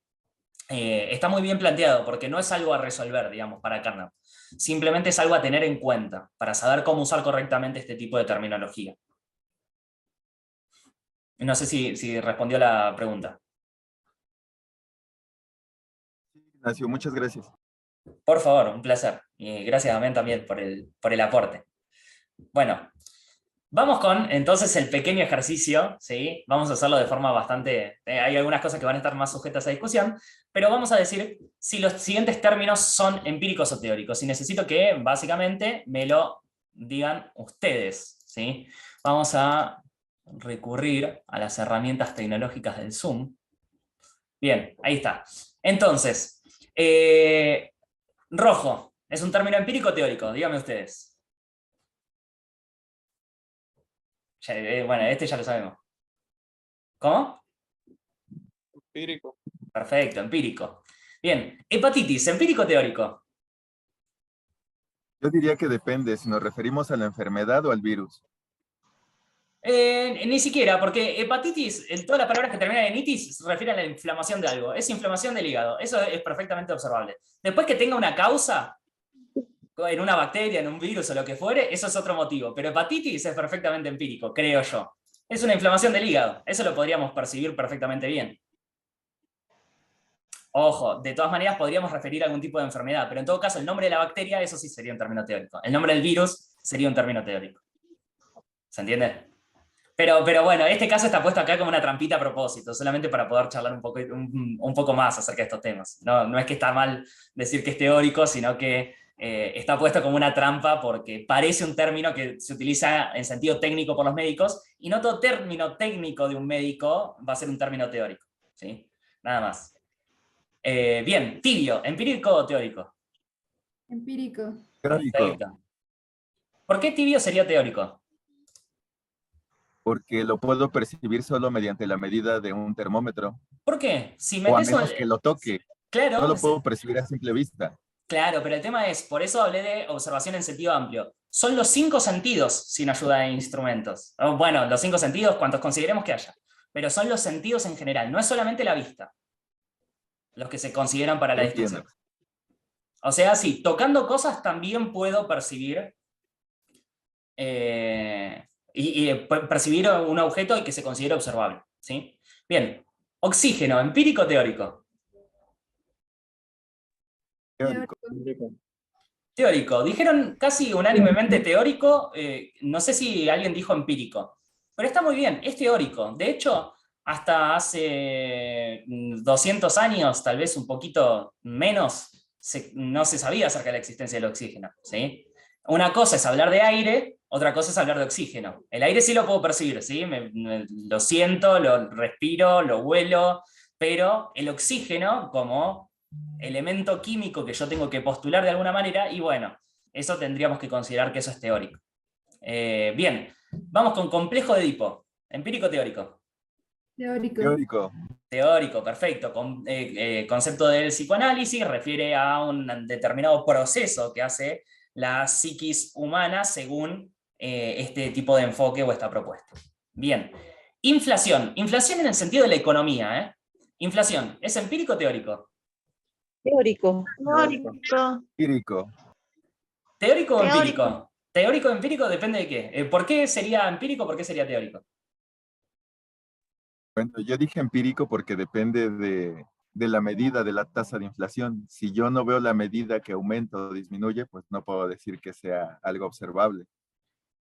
Está muy bien planteado, porque no es algo a resolver, digamos, para Carnap. Simplemente es algo a tener en cuenta, para saber cómo usar correctamente este tipo de terminología. No sé si respondió la pregunta. Ignacio, muchas gracias. Por favor, un placer. Y gracias, Damián, también por el aporte. Bueno, vamos con entonces el pequeño ejercicio, ¿sí? Vamos a hacerlo de forma bastante... hay algunas cosas que van a estar más sujetas a discusión, pero vamos a decir si los siguientes términos son empíricos o teóricos. Y necesito que, básicamente, me lo digan ustedes, ¿sí? Vamos a recurrir a las herramientas tecnológicas del Zoom. Bien, ahí está. Entonces, rojo, ¿es un término empírico o teórico? Díganme ustedes. Bueno, este ya lo sabemos. ¿Cómo? Empírico. Perfecto, empírico. Bien, hepatitis, ¿empírico o teórico? Yo diría que depende si nos referimos a la enfermedad o al virus. Ni siquiera, porque hepatitis, todas las palabras que terminan en itis se refieren a la inflamación de algo. Es inflamación del hígado. Eso es perfectamente observable. Después que tenga una causa, en una bacteria, en un virus o lo que fuere, eso es otro motivo. Pero hepatitis es perfectamente empírico, creo yo. Es una inflamación del hígado. Eso lo podríamos percibir perfectamente bien. Ojo, de todas maneras podríamos referir a algún tipo de enfermedad, pero en todo caso el nombre de la bacteria, eso sí sería un término teórico. El nombre del virus sería un término teórico. ¿Se entiende? Pero bueno, este caso está puesto acá como una trampita a propósito, solamente para poder charlar un poco más acerca de estos temas. No es que está mal decir que es teórico, sino que está puesto como una trampa porque parece un término que se utiliza en sentido técnico por los médicos, y no todo término técnico de un médico va a ser un término teórico, ¿sí? Nada más. Bien, tibio, ¿empírico o teórico? Empírico. Teórico, Perfecto. ¿Por qué tibio sería teórico? porque lo puedo percibir solo mediante la medida de un termómetro, ¿Por qué? Si o a metes menos que lo toque. No claro, lo puedo percibir a simple vista. claro, pero el tema es, por eso hablé de observación en sentido amplio. Son los 5 sentidos sin ayuda de instrumentos. Bueno, los 5 sentidos, cuantos consideremos que haya. Pero son los sentidos en general, no es solamente la vista los que se consideran para la Entiendo. distinción. O sea, sí, tocando cosas también puedo percibir percibir un objeto y que se considere observable, ¿sí? Bien, oxígeno, ¿empírico o teórico? Teórico. Teórico. Teórico. Dijeron casi unánimemente teórico, no sé si alguien dijo empírico, pero está muy bien, es teórico. De hecho, hasta hace 200 años, tal vez un poquito menos, no se sabía acerca de la existencia del oxígeno, ¿sí? Una cosa es hablar de aire, otra cosa es hablar de oxígeno. El aire sí lo puedo percibir, ¿sí? Lo siento, lo respiro, lo huelo, pero el oxígeno, como elemento químico que yo tengo que postular de alguna manera, y bueno, eso tendríamos que considerar que eso es teórico. Bien, vamos con complejo de Edipo. Empírico, teórico. Teórico. Teórico. Teórico, perfecto. Concepto del psicoanálisis refiere a un determinado proceso que hace la psiquis humana según este tipo de enfoque o esta propuesta. Bien. Inflación. Inflación en el sentido de la economía, ¿eh? Inflación, ¿es empírico o teórico? Teórico. Teórico. Empírico. ¿Teórico o Teórico. empírico? Teórico o empírico depende de qué. ¿Por qué sería empírico? ¿Por qué sería teórico? Bueno, yo dije empírico porque depende de la medida de la tasa de inflación. Si yo no veo la medida que aumenta o disminuye, pues no puedo decir que sea algo observable.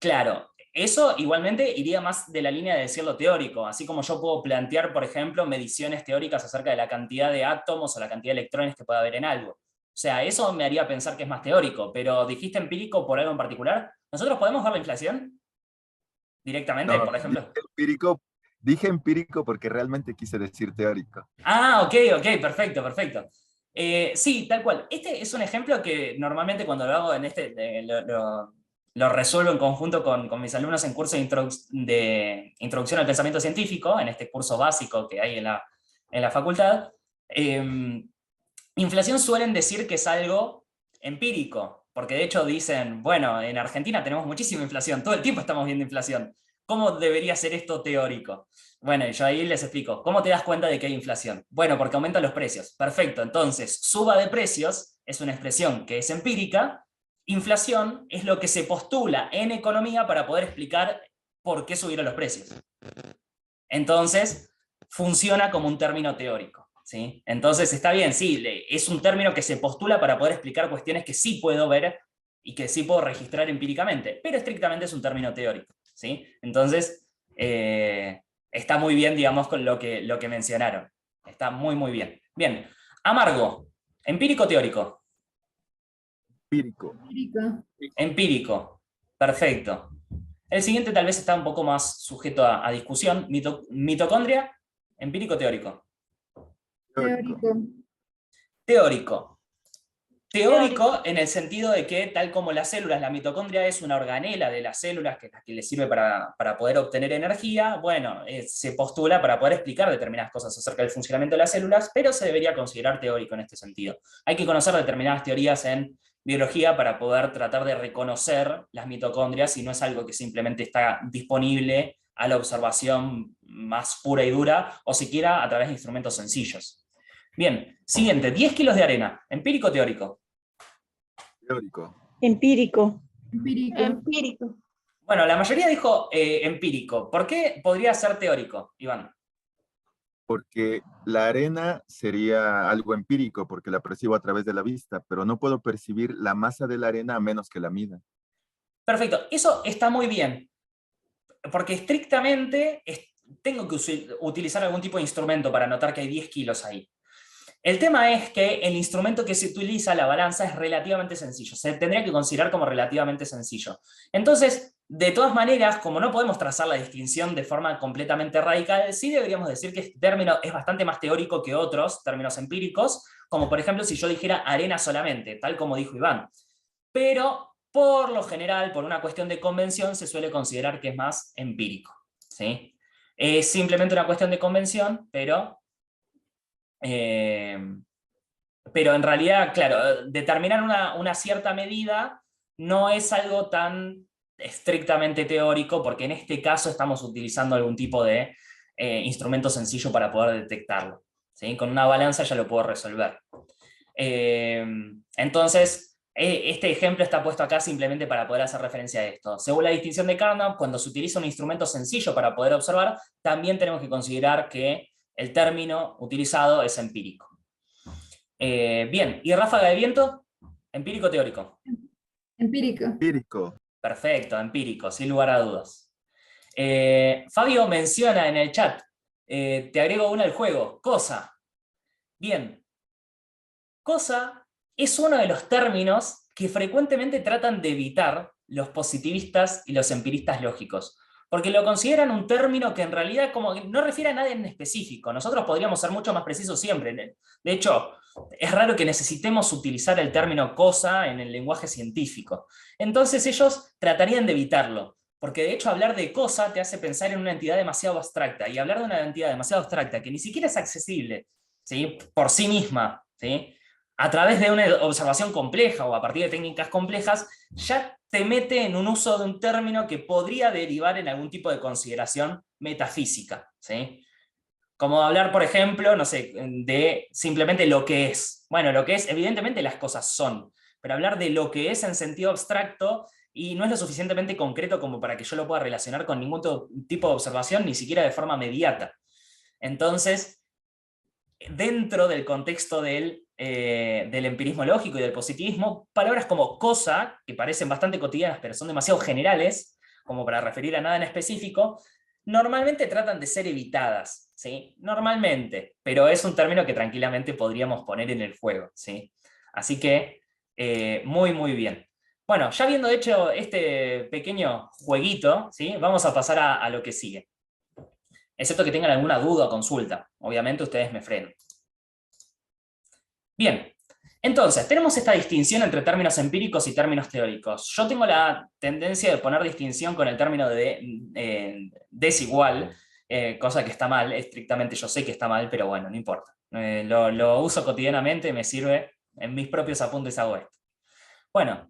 Claro, eso igualmente iría más de la línea de decirlo teórico, así como yo puedo plantear, por ejemplo, mediciones teóricas acerca de la cantidad de átomos o la cantidad de electrones que pueda haber en algo. O sea, eso me haría pensar que es más teórico, pero dijiste empírico por algo en particular. ¿Nosotros podemos ver la inflación directamente, No, por ejemplo? dije empírico porque realmente quise decir teórico. Ah, ok, perfecto, perfecto. Sí, tal cual. Este es un ejemplo que normalmente cuando lo hago en lo resuelvo en conjunto con mis alumnos en curso de introducción al pensamiento científico, en este curso básico que hay en la facultad. Inflación suelen decir que es algo empírico, porque de hecho dicen, bueno, en Argentina tenemos muchísima inflación, todo el tiempo estamos viendo inflación. ¿Cómo debería ser esto teórico? Bueno, y yo ahí les explico, ¿cómo te das cuenta de que hay inflación? Bueno, porque aumentan los precios. Perfecto, entonces, suba de precios es una expresión que es empírica, inflación es lo que se postula en economía para poder explicar por qué subieron los precios. Entonces, funciona como un término teórico, ¿sí? Entonces, está bien, sí, es un término que se postula para poder explicar cuestiones que sí puedo ver y que sí puedo registrar empíricamente, pero estrictamente es un término teórico, ¿sí? Entonces, está muy bien, digamos, con lo que mencionaron. Está muy, muy bien. Bien, amargo, empírico o teórico. Empírico. Empírico. Empírico, perfecto. El siguiente tal vez está un poco más sujeto a discusión. Mitocondria, empírico o teórico. Teórico. Teórico. Teórico en el sentido de que, tal como las células, la mitocondria es una organela de las células que es la que le sirve para poder obtener energía, bueno, se postula para poder explicar determinadas cosas acerca del funcionamiento de las células, pero se debería considerar teórico en este sentido. Hay que conocer determinadas teorías en biología para poder tratar de reconocer las mitocondrias y no es algo que simplemente está disponible a la observación más pura y dura o siquiera a través de instrumentos sencillos. Bien, siguiente, 10 kilos de arena, ¿empírico o teórico? Teórico. Empírico. Empírico. Empírico. Bueno, la mayoría dijo empírico. ¿Por qué podría ser teórico, Iván? Porque la arena sería algo empírico porque la percibo a través de la vista, pero no puedo percibir la masa de la arena a menos que la mida. Perfecto, eso está muy bien, porque estrictamente tengo que utilizar algún tipo de instrumento para notar que hay 10 kilos ahí. El tema es que el instrumento que se utiliza, la balanza, es relativamente sencillo. Se tendría que considerar como relativamente sencillo. Entonces, de todas maneras, como no podemos trazar la distinción de forma completamente radical, sí deberíamos decir que este término es bastante más teórico que otros términos empíricos, como por ejemplo si yo dijera arena solamente, tal como dijo Iván. Pero, por lo general, por una cuestión de convención, se suele considerar que es más empírico, ¿sí? Es simplemente una cuestión de convención, pero en realidad, claro, determinar una cierta medida no es algo tan estrictamente teórico, porque en este caso estamos utilizando algún tipo de instrumento sencillo para poder detectarlo, ¿sí? Con una balanza ya lo puedo resolver. Entonces, este ejemplo está puesto acá simplemente para poder hacer referencia a esto. Según la distinción de Carnot, cuando se utiliza un instrumento sencillo para poder observar, también tenemos que considerar que el término utilizado es empírico. Bien, ¿y ráfaga de viento? ¿Empírico o teórico? Empírico. Empírico. Perfecto, empírico, sin lugar a dudas. Fabio menciona en el chat, te agrego una al juego, cosa. Bien, cosa es uno de los términos que frecuentemente tratan de evitar los positivistas y los empiristas lógicos, porque lo consideran un término que en realidad como que no refiere a nada en específico. Nosotros podríamos ser mucho más precisos siempre. De hecho, es raro que necesitemos utilizar el término cosa en el lenguaje científico. Entonces ellos tratarían de evitarlo, porque de hecho hablar de cosa te hace pensar en una entidad demasiado abstracta, y hablar de una entidad demasiado abstracta que ni siquiera es accesible, ¿sí?, por sí misma, ¿sí?, a través de una observación compleja o a partir de técnicas complejas, ya te mete en un uso de un término que podría derivar en algún tipo de consideración metafísica, ¿sí? Como hablar, por ejemplo, no sé, de simplemente lo que es. Bueno, lo que es, evidentemente las cosas son, pero hablar de lo que es en sentido abstracto y no es lo suficientemente concreto como para que yo lo pueda relacionar con ningún tipo de observación, ni siquiera de forma mediata. Entonces, dentro del contexto del empirismo lógico y del positivismo, palabras como cosa, que parecen bastante cotidianas pero son demasiado generales, como para referir a nada en específico, normalmente tratan de ser evitadas, ¿sí? Normalmente, pero es un término que tranquilamente podríamos poner en el juego, ¿sí? Así que, muy bien. Bueno, ya habiendo hecho este pequeño jueguito, ¿sí?, vamos a pasar a lo que sigue. Excepto que tengan alguna duda o consulta. Obviamente ustedes me frenan. Bien, entonces, tenemos esta distinción entre términos empíricos y términos teóricos. Yo tengo la tendencia de poner distinción con el término de desigual, cosa que está mal, estrictamente yo sé que está mal, pero bueno, no importa. Lo uso cotidianamente, me sirve, en mis propios apuntes hago esto. Bueno,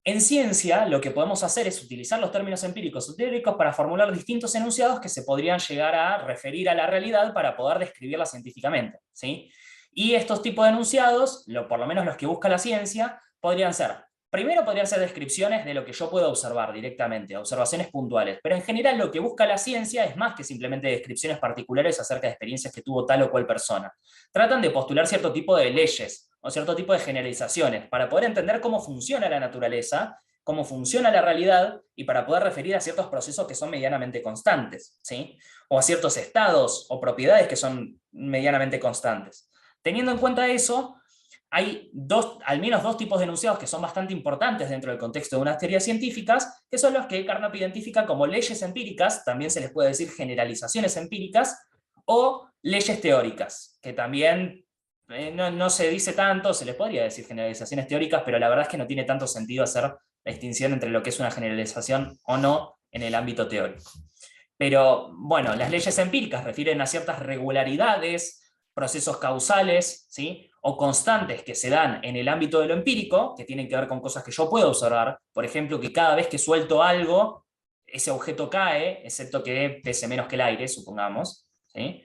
en ciencia lo que podemos hacer es utilizar los términos empíricos o teóricos para formular distintos enunciados que se podrían llegar a referir a la realidad para poder describirla científicamente, ¿sí? Y estos tipos de enunciados, por lo menos los que busca la ciencia, podrían ser, primero podrían ser descripciones de lo que yo puedo observar directamente, observaciones puntuales, pero en general lo que busca la ciencia es más que simplemente descripciones particulares acerca de experiencias que tuvo tal o cual persona. Tratan de postular cierto tipo de leyes, o cierto tipo de generalizaciones, para poder entender cómo funciona la naturaleza, cómo funciona la realidad, y para poder referir a ciertos procesos que son medianamente constantes, ¿sí?, o a ciertos estados o propiedades que son medianamente constantes. Teniendo en cuenta eso, hay al menos dos tipos de enunciados que son bastante importantes dentro del contexto de unas teorías científicas, que son los que Carnap identifica como leyes empíricas, también se les puede decir generalizaciones empíricas, o leyes teóricas, que también no se dice tanto, se les podría decir generalizaciones teóricas, pero la verdad es que no tiene tanto sentido hacer la distinción entre lo que es una generalización o no en el ámbito teórico. Pero bueno, las leyes empíricas refieren a ciertas regularidades, procesos causales, ¿sí?, o constantes que se dan en el ámbito de lo empírico, que tienen que ver con cosas que yo puedo observar. Por ejemplo, que cada vez que suelto algo, ese objeto cae, excepto que pese menos que el aire, supongamos, ¿sí?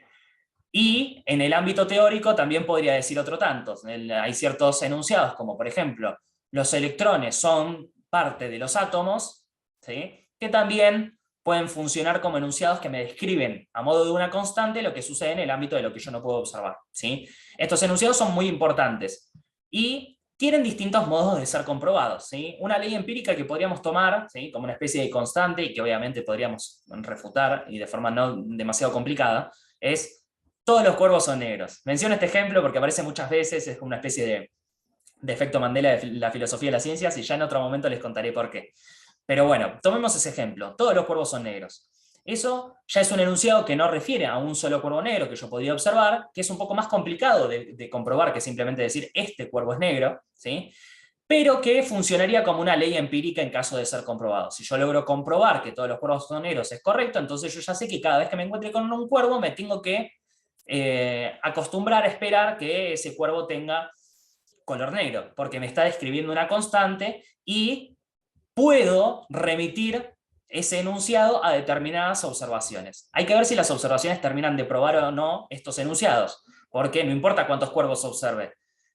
Y en el ámbito teórico también podría decir otro tanto. Hay ciertos enunciados, como por ejemplo, los electrones son parte de los átomos, ¿sí?, que también pueden funcionar como enunciados que me describen a modo de una constante lo que sucede en el ámbito de lo que yo no puedo observar, ¿sí? Estos enunciados son muy importantes y tienen distintos modos de ser comprobados, ¿sí? Una ley empírica que podríamos tomar, ¿sí?, como una especie de constante y que obviamente podríamos refutar y de forma no demasiado complicada, es todos los cuervos son negros. Menciono este ejemplo porque aparece muchas veces, es una especie de efecto Mandela de la filosofía de las ciencias, y ya en otro momento les contaré por qué. Pero bueno, tomemos ese ejemplo. Todos los cuervos son negros. Eso ya es un enunciado que no refiere a un solo cuervo negro que yo podría observar, que es un poco más complicado de comprobar que simplemente decir este cuervo es negro, ¿sí?, pero que funcionaría como una ley empírica en caso de ser comprobado. Si yo logro comprobar que todos los cuervos son negros es correcto, entonces yo ya sé que cada vez que me encuentre con un cuervo me tengo que acostumbrar a esperar que ese cuervo tenga color negro, porque me está describiendo una constante y puedo remitir ese enunciado a determinadas observaciones. Hay que ver si las observaciones terminan de probar o no estos enunciados, porque no importa cuántos cuervos observe.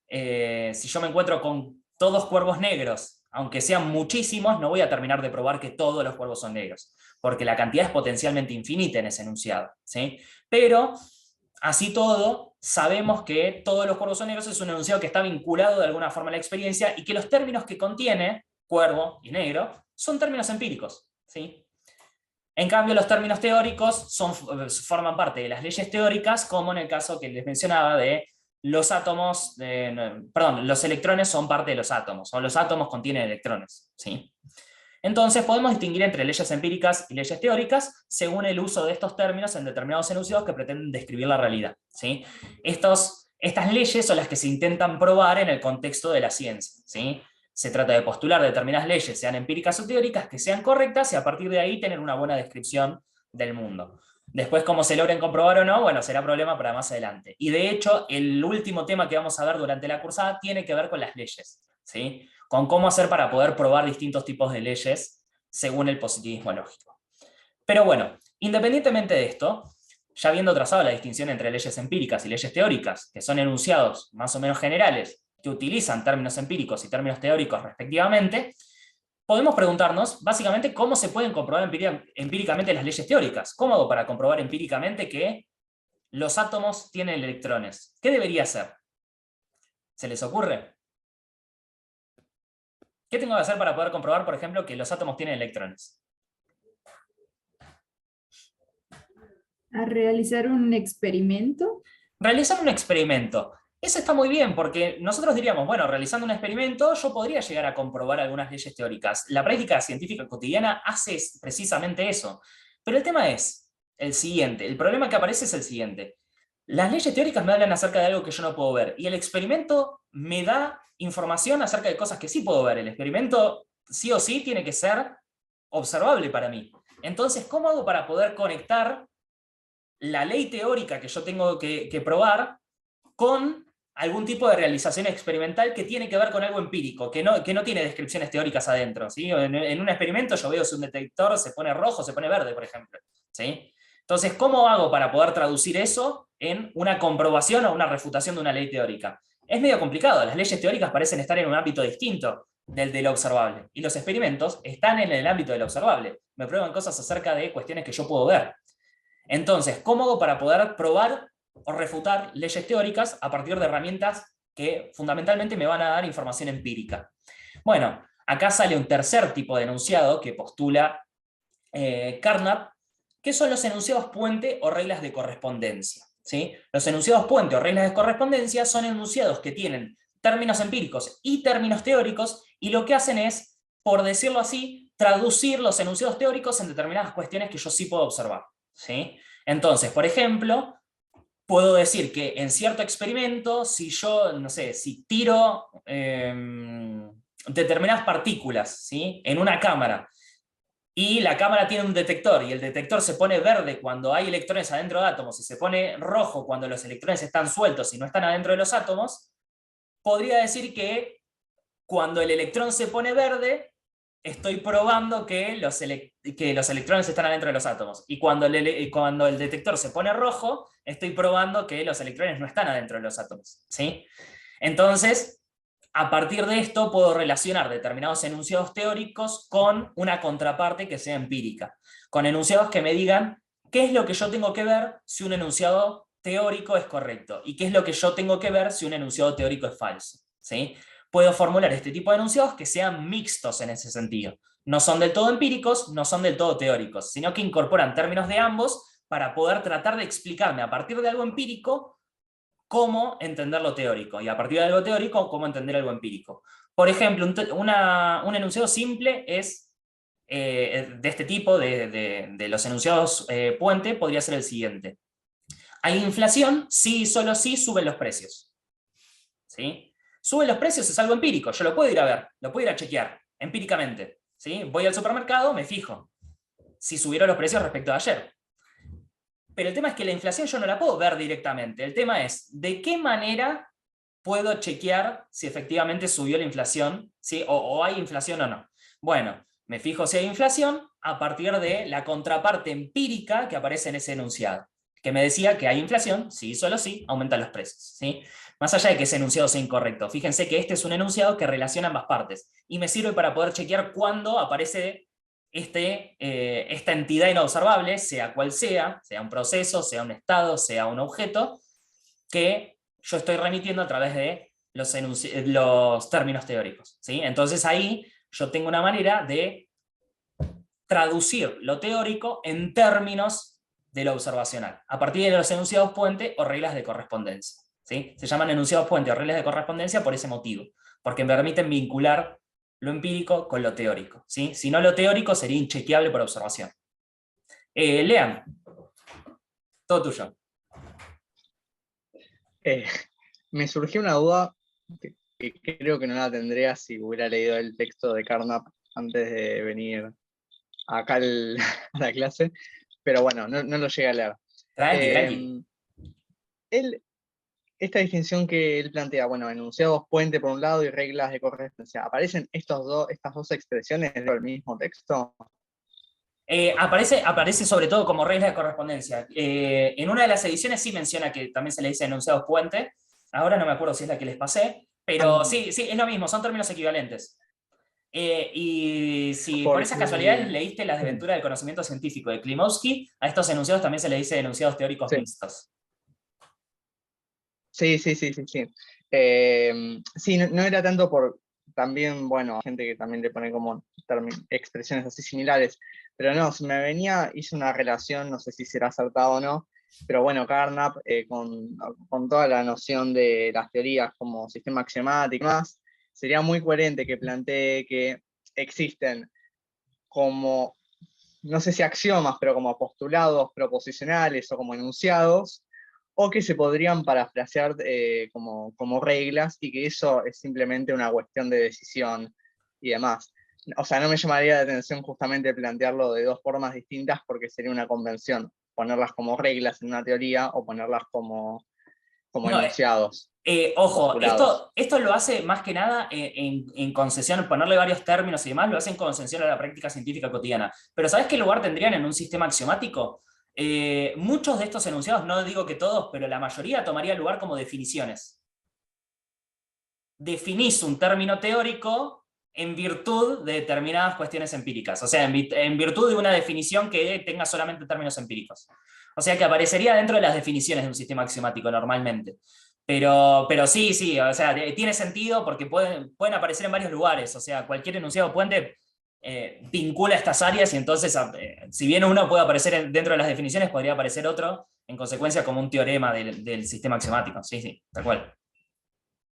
Si yo me encuentro con todos cuervos negros, aunque sean muchísimos, no voy a terminar de probar que todos los cuervos son negros, porque la cantidad es potencialmente infinita en ese enunciado, ¿sí? Pero Así todo, sabemos que todos los cuervos son negros es un enunciado que está vinculado de alguna forma a la experiencia y que los términos que contiene, cuervo y negro, son términos empíricos, ¿sí? En cambio, los términos teóricos forman parte de las leyes teóricas, como en el caso que les mencionaba de los átomos, los electrones son parte de los átomos, o los átomos contienen electrones, ¿sí? Entonces podemos distinguir entre leyes empíricas y leyes teóricas según el uso de estos términos en determinados enunciados que pretenden describir la realidad, ¿sí? Estas leyes son las que se intentan probar en el contexto de la ciencia, ¿sí? Se trata de postular determinadas leyes, sean empíricas o teóricas, que sean correctas y a partir de ahí tener una buena descripción del mundo. Después, cómo se logren comprobar o no, bueno, será problema para más adelante. Y de hecho, el último tema que vamos a ver durante la cursada tiene que ver con las leyes, ¿sí? Con cómo hacer para poder probar distintos tipos de leyes según el positivismo lógico. Pero bueno, independientemente de esto, ya habiendo trazado la distinción entre leyes empíricas y leyes teóricas, que son enunciados más o menos generales, que utilizan términos empíricos y términos teóricos respectivamente, podemos preguntarnos básicamente cómo se pueden comprobar empíricamente las leyes teóricas. ¿Cómo hago para comprobar empíricamente que los átomos tienen electrones? ¿Qué debería hacer? ¿Se les ocurre? ¿Qué tengo que hacer para poder comprobar, por ejemplo, que los átomos tienen electrones? ¿A realizar un experimento? Realizar un experimento. Eso está muy bien, porque nosotros diríamos, bueno, realizando un experimento yo podría llegar a comprobar algunas leyes teóricas. La práctica científica cotidiana hace precisamente eso. Pero el tema es el siguiente, el problema que aparece es el siguiente. Las leyes teóricas me hablan acerca de algo que yo no puedo ver, y el experimento me da información acerca de cosas que sí puedo ver. El experimento sí o sí tiene que ser observable para mí. Entonces, ¿cómo hago para poder conectar la ley teórica que yo tengo que probar con algún tipo de realización experimental que tiene que ver con algo empírico, que no tiene descripciones teóricas adentro, ¿sí? En un experimento yo veo si un detector se pone rojo o se pone verde, por ejemplo, ¿sí? Entonces, ¿cómo hago para poder traducir eso en una comprobación o una refutación de una ley teórica? Es medio complicado, las leyes teóricas parecen estar en un ámbito distinto del de lo observable, y los experimentos están en el ámbito de lo observable, me prueban cosas acerca de cuestiones que yo puedo ver. Entonces, ¿cómo hago para poder probar o refutar leyes teóricas a partir de herramientas que fundamentalmente me van a dar información empírica? Bueno, acá sale un tercer tipo de enunciado que postula Carnap, que son los enunciados puente o reglas de correspondencia, ¿sí? Los enunciados puente o reglas de correspondencia son enunciados que tienen términos empíricos y términos teóricos, y lo que hacen es, por decirlo así, traducir los enunciados teóricos en determinadas cuestiones que yo sí puedo observar, ¿sí? Entonces, por ejemplo, puedo decir que en cierto experimento, si yo, no sé, si tiro determinadas partículas, ¿sí? En una cámara, y la cámara tiene un detector, y el detector se pone verde cuando hay electrones adentro de átomos, y se pone rojo cuando los electrones están sueltos y no están adentro de los átomos, podría decir que cuando el electrón se pone verde, estoy probando que los electrones están adentro de los átomos. Y cuando el detector se pone rojo, estoy probando que los electrones no están adentro de los átomos, ¿sí? Entonces, a partir de esto puedo relacionar determinados enunciados teóricos con una contraparte que sea empírica, con enunciados que me digan qué es lo que yo tengo que ver si un enunciado teórico es correcto, y qué es lo que yo tengo que ver si un enunciado teórico es falso, ¿sí? Puedo formular este tipo de enunciados que sean mixtos en ese sentido. No son del todo empíricos, no son del todo teóricos, sino que incorporan términos de ambos para poder tratar de explicarme a partir de algo empírico cómo entender lo teórico, y a partir de algo teórico cómo entender algo empírico. Por ejemplo, un enunciado simple es de este tipo, de los enunciados puente, podría ser el siguiente. Hay inflación, sí y solo sí suben los precios, ¿sí? Suben los precios es algo empírico, yo lo puedo ir a ver, lo puedo ir a chequear empíricamente, ¿sí? Voy al supermercado, me fijo si subieron los precios respecto a ayer. Pero el tema es que la inflación yo no la puedo ver directamente. El tema es, ¿de qué manera puedo chequear si efectivamente subió la inflación, ¿sí? o hay inflación o no? Bueno, me fijo si hay inflación a partir de la contraparte empírica que aparece en ese enunciado, que me decía que hay inflación, sí, solo sí, aumentan los precios, ¿sí? Más allá de que ese enunciado sea incorrecto, fíjense que este es un enunciado que relaciona ambas partes, y me sirve para poder chequear cuándo aparece esta entidad inobservable, sea cual sea un proceso, sea un estado, sea un objeto, que yo estoy remitiendo a través de los términos teóricos, ¿sí? Entonces ahí yo tengo una manera de traducir lo teórico en términos de lo observacional, a partir de los enunciados puente o reglas de correspondencia, ¿sí? Se llaman enunciados puente o reglas de correspondencia por ese motivo, porque me permiten vincular lo empírico con lo teórico, ¿sí? Si no, lo teórico sería inchequeable por observación. Lean, todo tuyo. Me surgió una duda que creo que no la tendría si hubiera leído el texto de Carnap antes de venir acá a la clase, pero bueno, no lo llegué a leer. Tranqui. Esta distinción que él plantea, bueno, enunciados puente por un lado y reglas de correspondencia, ¿aparecen estas dos expresiones dentro del mismo texto? Aparece sobre todo como regla de correspondencia. En una de las ediciones sí menciona que también se le dice enunciados puente. Ahora no me acuerdo si es la que les pasé, pero sí, es lo mismo, son términos equivalentes. Y si por esas casualidades leíste Las desventuras del conocimiento científico de Klimovsky, a estos enunciados también se le dice enunciados teóricos mixtos. Sí. Sí, no era tanto por también, bueno, gente que también le pone como expresiones así similares, pero no, se me venía, hice una relación, no sé si será acertado o no, pero bueno, Carnap, con toda la noción de las teorías como sistema axiomático y más, sería muy coherente que plantee que existen como, no sé si axiomas, pero como postulados proposicionales o como enunciados, o que se podrían parafrasear como reglas, y que eso es simplemente una cuestión de decisión y demás. O sea, no me llamaría la atención justamente plantearlo de dos formas distintas, porque sería una convención, ponerlas como reglas en una teoría o ponerlas como enunciados. Ojo, esto lo hace más que nada en concesión, ponerle varios términos y demás, lo hace en concesión a la práctica científica cotidiana. Pero ¿sabes qué lugar tendrían en un sistema axiomático? Muchos de estos enunciados, no digo que todos, pero la mayoría tomaría lugar como definiciones. Definís un término teórico en virtud de determinadas cuestiones empíricas, o sea, en virtud de una definición que tenga solamente términos empíricos. O sea que aparecería dentro de las definiciones de un sistema axiomático normalmente. Pero sí, o sea, tiene sentido porque pueden aparecer en varios lugares, o sea, cualquier enunciado puente vincula estas áreas, y entonces, si bien uno puede aparecer dentro de las definiciones, podría aparecer otro, en consecuencia, como un teorema del sistema axiomático. Sí, tal cual.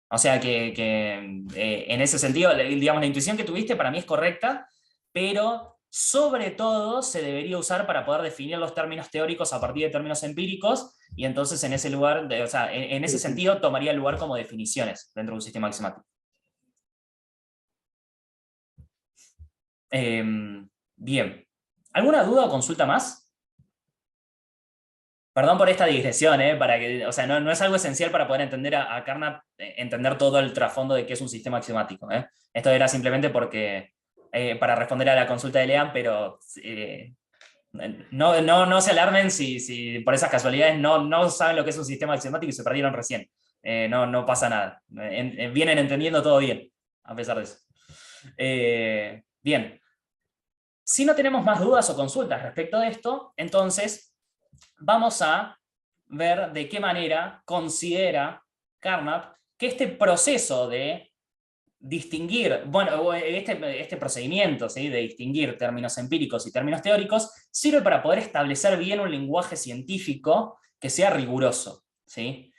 O sea que en ese sentido, digamos, la intuición que tuviste para mí es correcta, pero sobre todo se debería usar para poder definir los términos teóricos a partir de términos empíricos, y entonces en ese lugar, o sea, en ese sentido tomaría lugar como definiciones dentro de un sistema axiomático. Bien. ¿Alguna duda o consulta más? Perdón por esta digresión, para que, o sea, no es algo esencial para poder entender a Carnap, entender todo el trasfondo de qué es un sistema axiomático. Esto era simplemente porque, para responder a la consulta de Lean, pero no se alarmen si por esas casualidades no saben lo que es un sistema axiomático y se perdieron recién. No pasa nada. Vienen entendiendo todo bien, a pesar de eso. Bien. Si no tenemos más dudas o consultas respecto de esto, entonces vamos a ver de qué manera considera Carnap que este proceso de distinguir, bueno, este procedimiento, ¿sí?, de distinguir términos empíricos y términos teóricos, sirve para poder establecer bien un lenguaje científico que sea riguroso, ¿sí?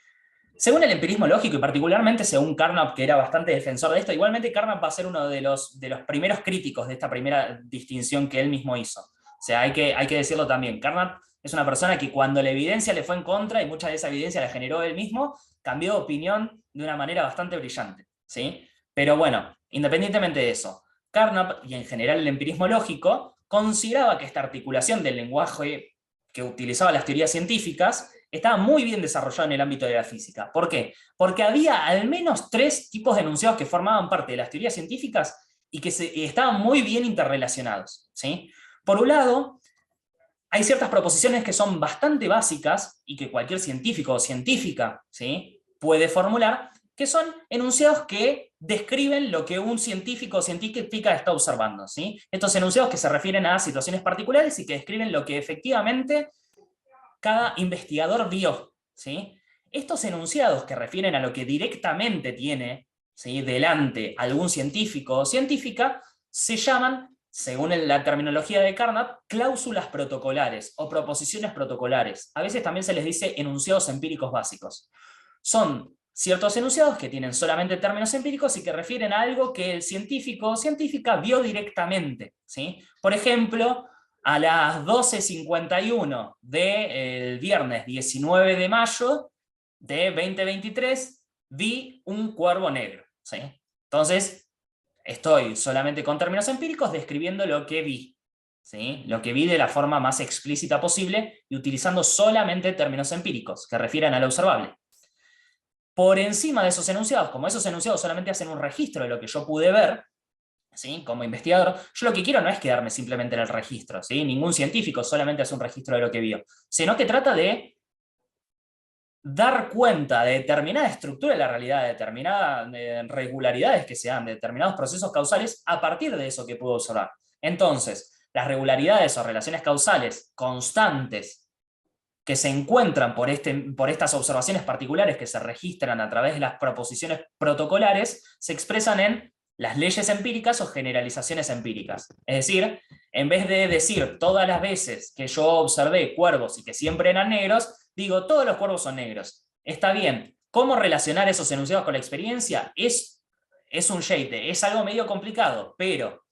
Según el empirismo lógico, y particularmente según Carnap, que era bastante defensor de esto, igualmente Carnap va a ser uno de los primeros críticos de esta primera distinción que él mismo hizo. O sea, hay que decirlo también. Carnap es una persona que cuando la evidencia le fue en contra, y mucha de esa evidencia la generó él mismo, cambió de opinión de una manera bastante brillante, ¿sí? Pero bueno, independientemente de eso, Carnap, y en general el empirismo lógico, consideraba que esta articulación del lenguaje que utilizaba las teorías científicas estaba muy bien desarrollado en el ámbito de la física. ¿Por qué? Porque había al menos 3 tipos de enunciados que formaban parte de las teorías científicas y que estaban muy bien interrelacionados, ¿sí? Por un lado, hay ciertas proposiciones que son bastante básicas y que cualquier científico o científica, ¿sí?, puede formular, que son enunciados que describen lo que un científico o científica está observando, ¿sí? Estos enunciados que se refieren a situaciones particulares y que describen lo que efectivamente cada investigador vio, ¿sí? Estos enunciados que refieren a lo que directamente tiene, ¿sí?, delante algún científico o científica, se llaman, según la terminología de Carnap, cláusulas protocolares o proposiciones protocolares. A veces también se les dice enunciados empíricos básicos. Son ciertos enunciados que tienen solamente términos empíricos y que refieren a algo que el científico o científica vio directamente, ¿sí? Por ejemplo, a las 12:51 del viernes 19 de mayo de 2023 vi un cuervo negro, ¿sí? Entonces, estoy solamente con términos empíricos describiendo lo que vi, ¿sí? Lo que vi de la forma más explícita posible y utilizando solamente términos empíricos que refieren a lo observable. Por encima de esos enunciados, como esos enunciados solamente hacen un registro de lo que yo pude ver, ¿sí?, como investigador, yo lo que quiero no es quedarme simplemente en el registro, ¿sí? Ningún científico solamente hace un registro de lo que vio, sino que trata de dar cuenta de determinada estructura de la realidad, de determinadas regularidades que se dan, de determinados procesos causales a partir de eso que puedo observar. Entonces, las regularidades o relaciones causales constantes que se encuentran por estas observaciones particulares que se registran a través de las proposiciones protocolares, se expresan en las leyes empíricas o generalizaciones empíricas. Es decir, en vez de decir todas las veces que yo observé cuervos y que siempre eran negros, digo todos los cuervos son negros. Está bien. ¿Cómo relacionar esos enunciados con la experiencia? Es un shade, es algo medio complicado, pero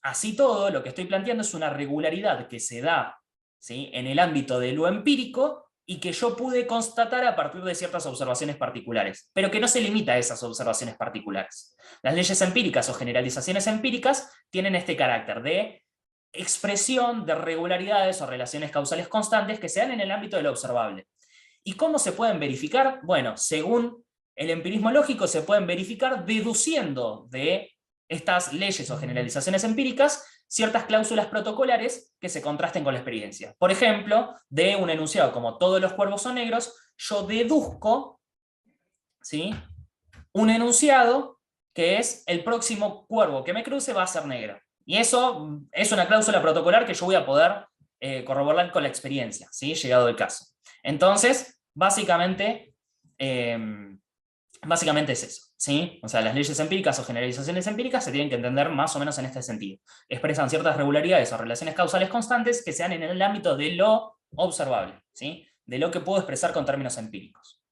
así todo lo que estoy planteando es una regularidad que se da, ¿sí?, en el ámbito de lo empírico y que yo pude constatar a partir de ciertas observaciones particulares, pero que no se limita a esas observaciones particulares. Las leyes empíricas o generalizaciones empíricas tienen este carácter de expresión de regularidades o relaciones causales constantes que se dan en el ámbito de lo observable. ¿Y cómo se pueden verificar? Bueno, según el empirismo lógico se pueden verificar deduciendo de estas leyes o generalizaciones empíricas ciertas cláusulas protocolares que se contrasten con la experiencia. Por ejemplo, de un enunciado como todos los cuervos son negros, yo deduzco, ¿sí?, un enunciado que es el próximo cuervo que me cruce va a ser negro. Y eso es una cláusula protocolar que yo voy a poder corroborar con la experiencia, ¿sí?, llegado el caso. Entonces, básicamente es eso, ¿sí? O sea, las leyes empíricas o generalizaciones empíricas se tienen que entender más o menos en este sentido. Expresan ciertas regularidades o relaciones causales constantes que se dan en el ámbito de lo observable, ¿sí?, de lo que puedo expresar con términos empíricos.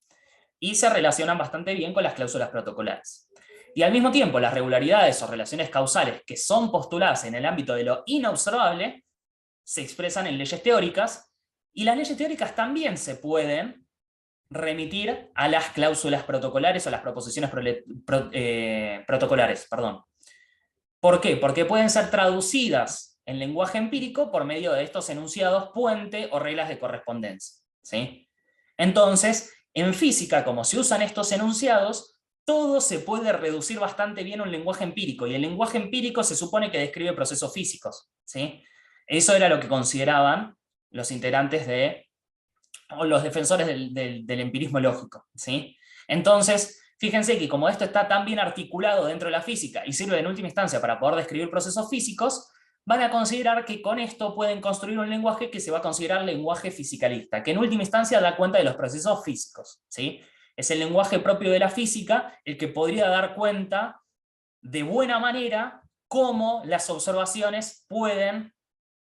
Y se relacionan bastante bien con las cláusulas protocolares. Y al mismo tiempo, las regularidades o relaciones causales que son postuladas en el ámbito de lo inobservable se expresan en leyes teóricas, y las leyes teóricas también se pueden remitir a las cláusulas protocolares o las proposiciones protocolares. ¿Por qué? Porque pueden ser traducidas en lenguaje empírico por medio de estos enunciados puente o reglas de correspondencia, ¿sí? Entonces, en física, como se usan estos enunciados, todo se puede reducir bastante bien a un lenguaje empírico, y el lenguaje empírico se supone que describe procesos físicos, ¿sí? Eso era lo que consideraban los integrantes o los defensores del empirismo lógico, ¿sí? Entonces, fíjense que como esto está tan bien articulado dentro de la física y sirve en última instancia para poder describir procesos físicos, van a considerar que con esto pueden construir un lenguaje que se va a considerar lenguaje fisicalista, que en última instancia da cuenta de los procesos físicos, ¿sí? Es el lenguaje propio de la física el que podría dar cuenta de buena manera cómo las observaciones pueden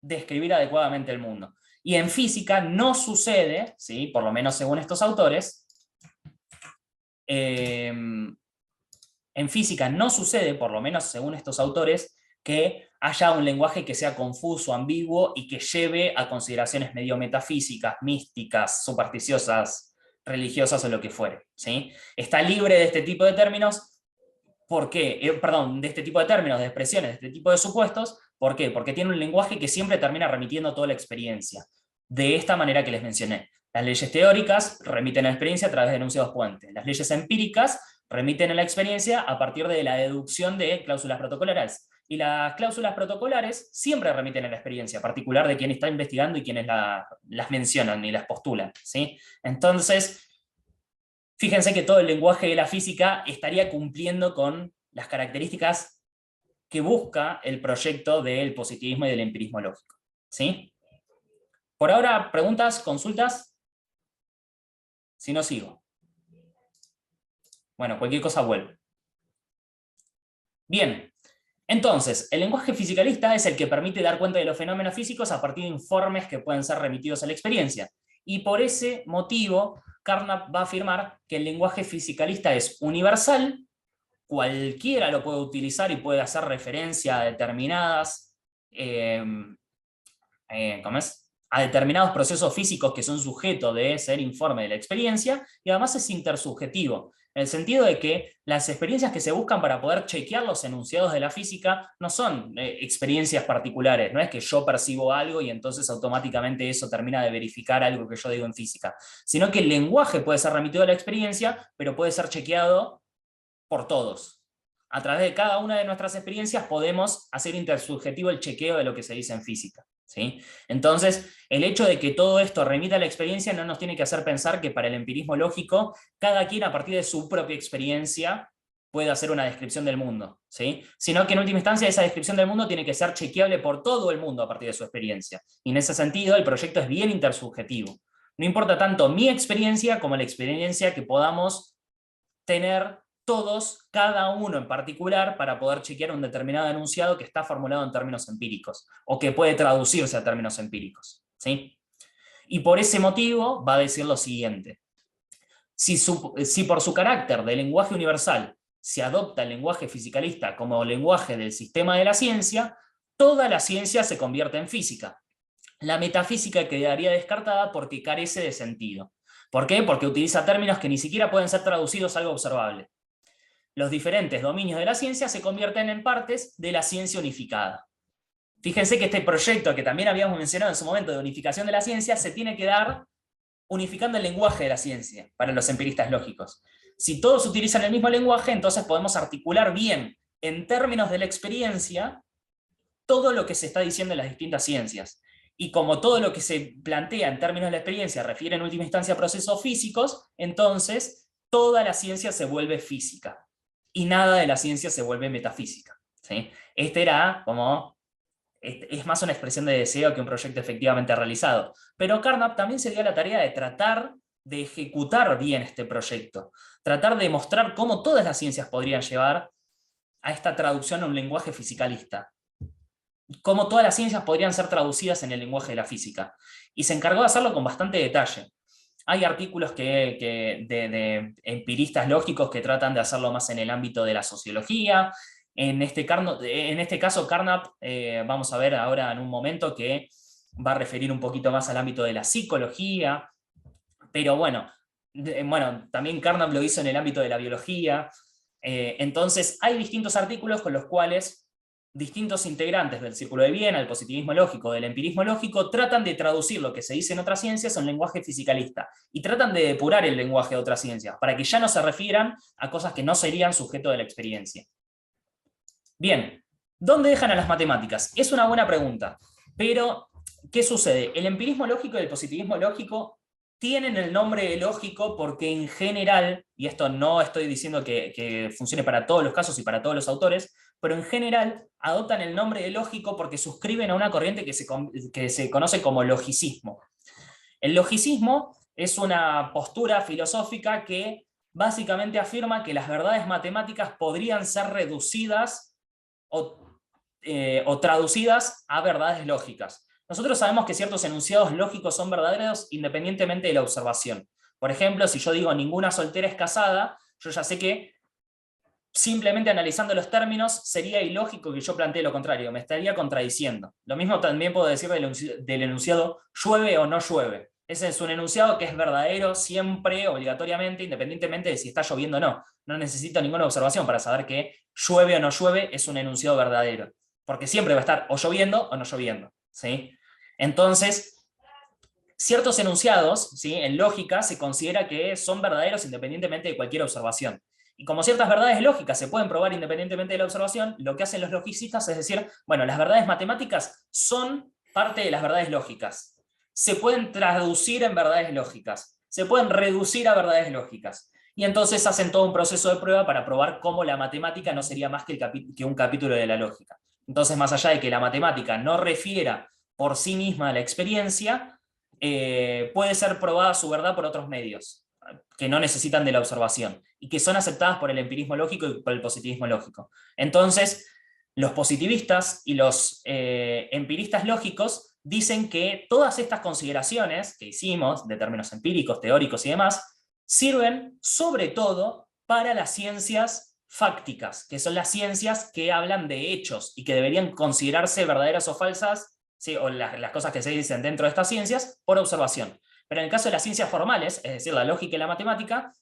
describir adecuadamente el mundo. Y en física no sucede, ¿sí?, por lo menos según estos autores, en física no sucede, por lo menos según estos autores, que haya un lenguaje que sea confuso, ambiguo y que lleve a consideraciones medio metafísicas, místicas, supersticiosas, religiosas o lo que fuere, ¿sí? Está libre de este tipo de términos. ¿Por qué? De este tipo de términos, de expresiones, de este tipo de supuestos. ¿Por qué? Porque tiene un lenguaje que siempre termina remitiendo toda la experiencia. De esta manera que les mencioné. Las leyes teóricas remiten a la experiencia a través de enunciados puentes. Las leyes empíricas remiten a la experiencia a partir de la deducción de cláusulas protocolares. Y las cláusulas protocolares siempre remiten a la experiencia particular de quien está investigando y quienes las mencionan y las postulan, ¿sí? Entonces, fíjense que todo el lenguaje de la física estaría cumpliendo con las características que busca el proyecto del positivismo y del empirismo lógico. ¿Sí? Por ahora, ¿preguntas, consultas? Si no, sigo. Bueno, cualquier cosa vuelve. Bien, entonces, el lenguaje fisicalista es el que permite dar cuenta de los fenómenos físicos a partir de informes que pueden ser remitidos a la experiencia. Y por ese motivo, Carnap va a afirmar que el lenguaje fisicalista es universal, cualquiera lo puede utilizar y puede hacer referencia a determinadas a determinados procesos físicos que son sujetos de ser informe de la experiencia, y además es intersubjetivo, en el sentido de que las experiencias que se buscan para poder chequear los enunciados de la física no son experiencias particulares, no es que yo percibo algo y entonces automáticamente eso termina de verificar algo que yo digo en física, sino que el lenguaje puede ser remitido a la experiencia, pero puede ser chequeado por todos. A través de cada una de nuestras experiencias podemos hacer intersubjetivo el chequeo de lo que se dice en física. ¿Sí? Entonces, el hecho de que todo esto remita a la experiencia no nos tiene que hacer pensar que para el empirismo lógico, cada quien a partir de su propia experiencia puede hacer una descripción del mundo, ¿sí? Sino que en última instancia esa descripción del mundo tiene que ser chequeable por todo el mundo a partir de su experiencia. Y en ese sentido el proyecto es bien intersubjetivo. No importa tanto mi experiencia como la experiencia que podamos tener todos, cada uno en particular, para poder chequear un determinado enunciado que está formulado en términos empíricos, o que puede traducirse a términos empíricos. ¿Sí? Y por ese motivo va a decir lo siguiente. Si por su carácter de lenguaje universal se adopta el lenguaje fisicalista como lenguaje del sistema de la ciencia, toda la ciencia se convierte en física. La metafísica quedaría descartada porque carece de sentido. ¿Por qué? Porque utiliza términos que ni siquiera pueden ser traducidos a algo observable. Los diferentes dominios de la ciencia se convierten en partes de la ciencia unificada. Fíjense que este proyecto que también habíamos mencionado en su momento de unificación de la ciencia se tiene que dar unificando el lenguaje de la ciencia para los empiristas lógicos. Si todos utilizan el mismo lenguaje, entonces podemos articular bien en términos de la experiencia todo lo que se está diciendo en las distintas ciencias. Y como todo lo que se plantea en términos de la experiencia refiere en última instancia a procesos físicos, entonces toda la ciencia se vuelve física. Y nada de la ciencia se vuelve metafísica. ¿Sí? Es más una expresión de deseo que un proyecto efectivamente realizado. Pero Carnap también se dio la tarea de tratar de ejecutar bien este proyecto. Tratar de mostrar cómo todas las ciencias podrían llevar a esta traducción a un lenguaje fisicalista. Cómo todas las ciencias podrían ser traducidas en el lenguaje de la física. Y se encargó de hacerlo con bastante detalle. Hay artículos de empiristas lógicos que tratan de hacerlo más en el ámbito de la sociología. En este caso, Carnap, vamos a ver ahora en un momento que va a referir un poquito más al ámbito de la psicología. Pero bueno, también Carnap lo hizo en el ámbito de la biología. Entonces hay distintos artículos con los cuales distintos integrantes del Círculo de Viena, del positivismo lógico, del empirismo lógico, tratan de traducir lo que se dice en otras ciencias a un lenguaje fisicalista, y tratan de depurar el lenguaje de otras ciencias, para que ya no se refieran a cosas que no serían sujeto de la experiencia. Bien, ¿dónde dejan a las matemáticas? Es una buena pregunta, pero ¿qué sucede? El empirismo lógico y el positivismo lógico tienen el nombre de lógico porque en general, y esto no estoy diciendo que funcione para todos los casos y para todos los autores, pero en general adoptan el nombre de lógico porque suscriben a una corriente que se conoce como logicismo. El logicismo es una postura filosófica que básicamente afirma que las verdades matemáticas podrían ser reducidas o traducidas a verdades lógicas. Nosotros sabemos que ciertos enunciados lógicos son verdaderos independientemente de la observación. Por ejemplo, si yo digo ninguna soltera es casada, yo ya sé que simplemente analizando los términos sería ilógico que yo plantee lo contrario, me estaría contradiciendo. Lo mismo también puedo decir del enunciado llueve o no llueve. Ese es un enunciado que es verdadero siempre, obligatoriamente, independientemente de si está lloviendo o no. No necesito ninguna observación para saber que llueve o no llueve es un enunciado verdadero. Porque siempre va a estar o lloviendo o no lloviendo. ¿Sí? Entonces, ciertos enunciados, ¿sí?, en lógica se considera que son verdaderos independientemente de cualquier observación. Y como ciertas verdades lógicas se pueden probar independientemente de la observación, lo que hacen los logicistas es decir, bueno, las verdades matemáticas son parte de las verdades lógicas. Se pueden traducir en verdades lógicas, se pueden reducir a verdades lógicas. y entonces hacen todo un proceso de prueba para probar cómo la matemática no sería más que un capítulo de la lógica. Entonces, más allá de que la matemática no refiera por sí misma a la experiencia, puede ser probada su verdad por otros medios, que no necesitan de la observación, y que son aceptadas por el empirismo lógico y por el positivismo lógico. Entonces, los positivistas y los empiristas lógicos dicen que todas estas consideraciones que hicimos, de términos empíricos, teóricos y demás, sirven sobre todo para las ciencias fácticas, que son las ciencias que hablan de hechos y que deberían considerarse verdaderas o falsas, ¿sí? O las cosas que se dicen dentro de estas ciencias, por observación. Pero en el caso de las ciencias formales, es decir, la lógica y la matemática,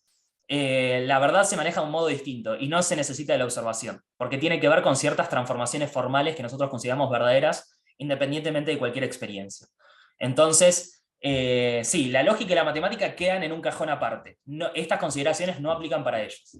la verdad se maneja de un modo distinto y no se necesita de la observación, porque tiene que ver con ciertas transformaciones formales que nosotros consideramos verdaderas, independientemente de cualquier experiencia. Entonces, sí, la lógica y la matemática quedan en un cajón aparte. Estas consideraciones no aplican para ellos.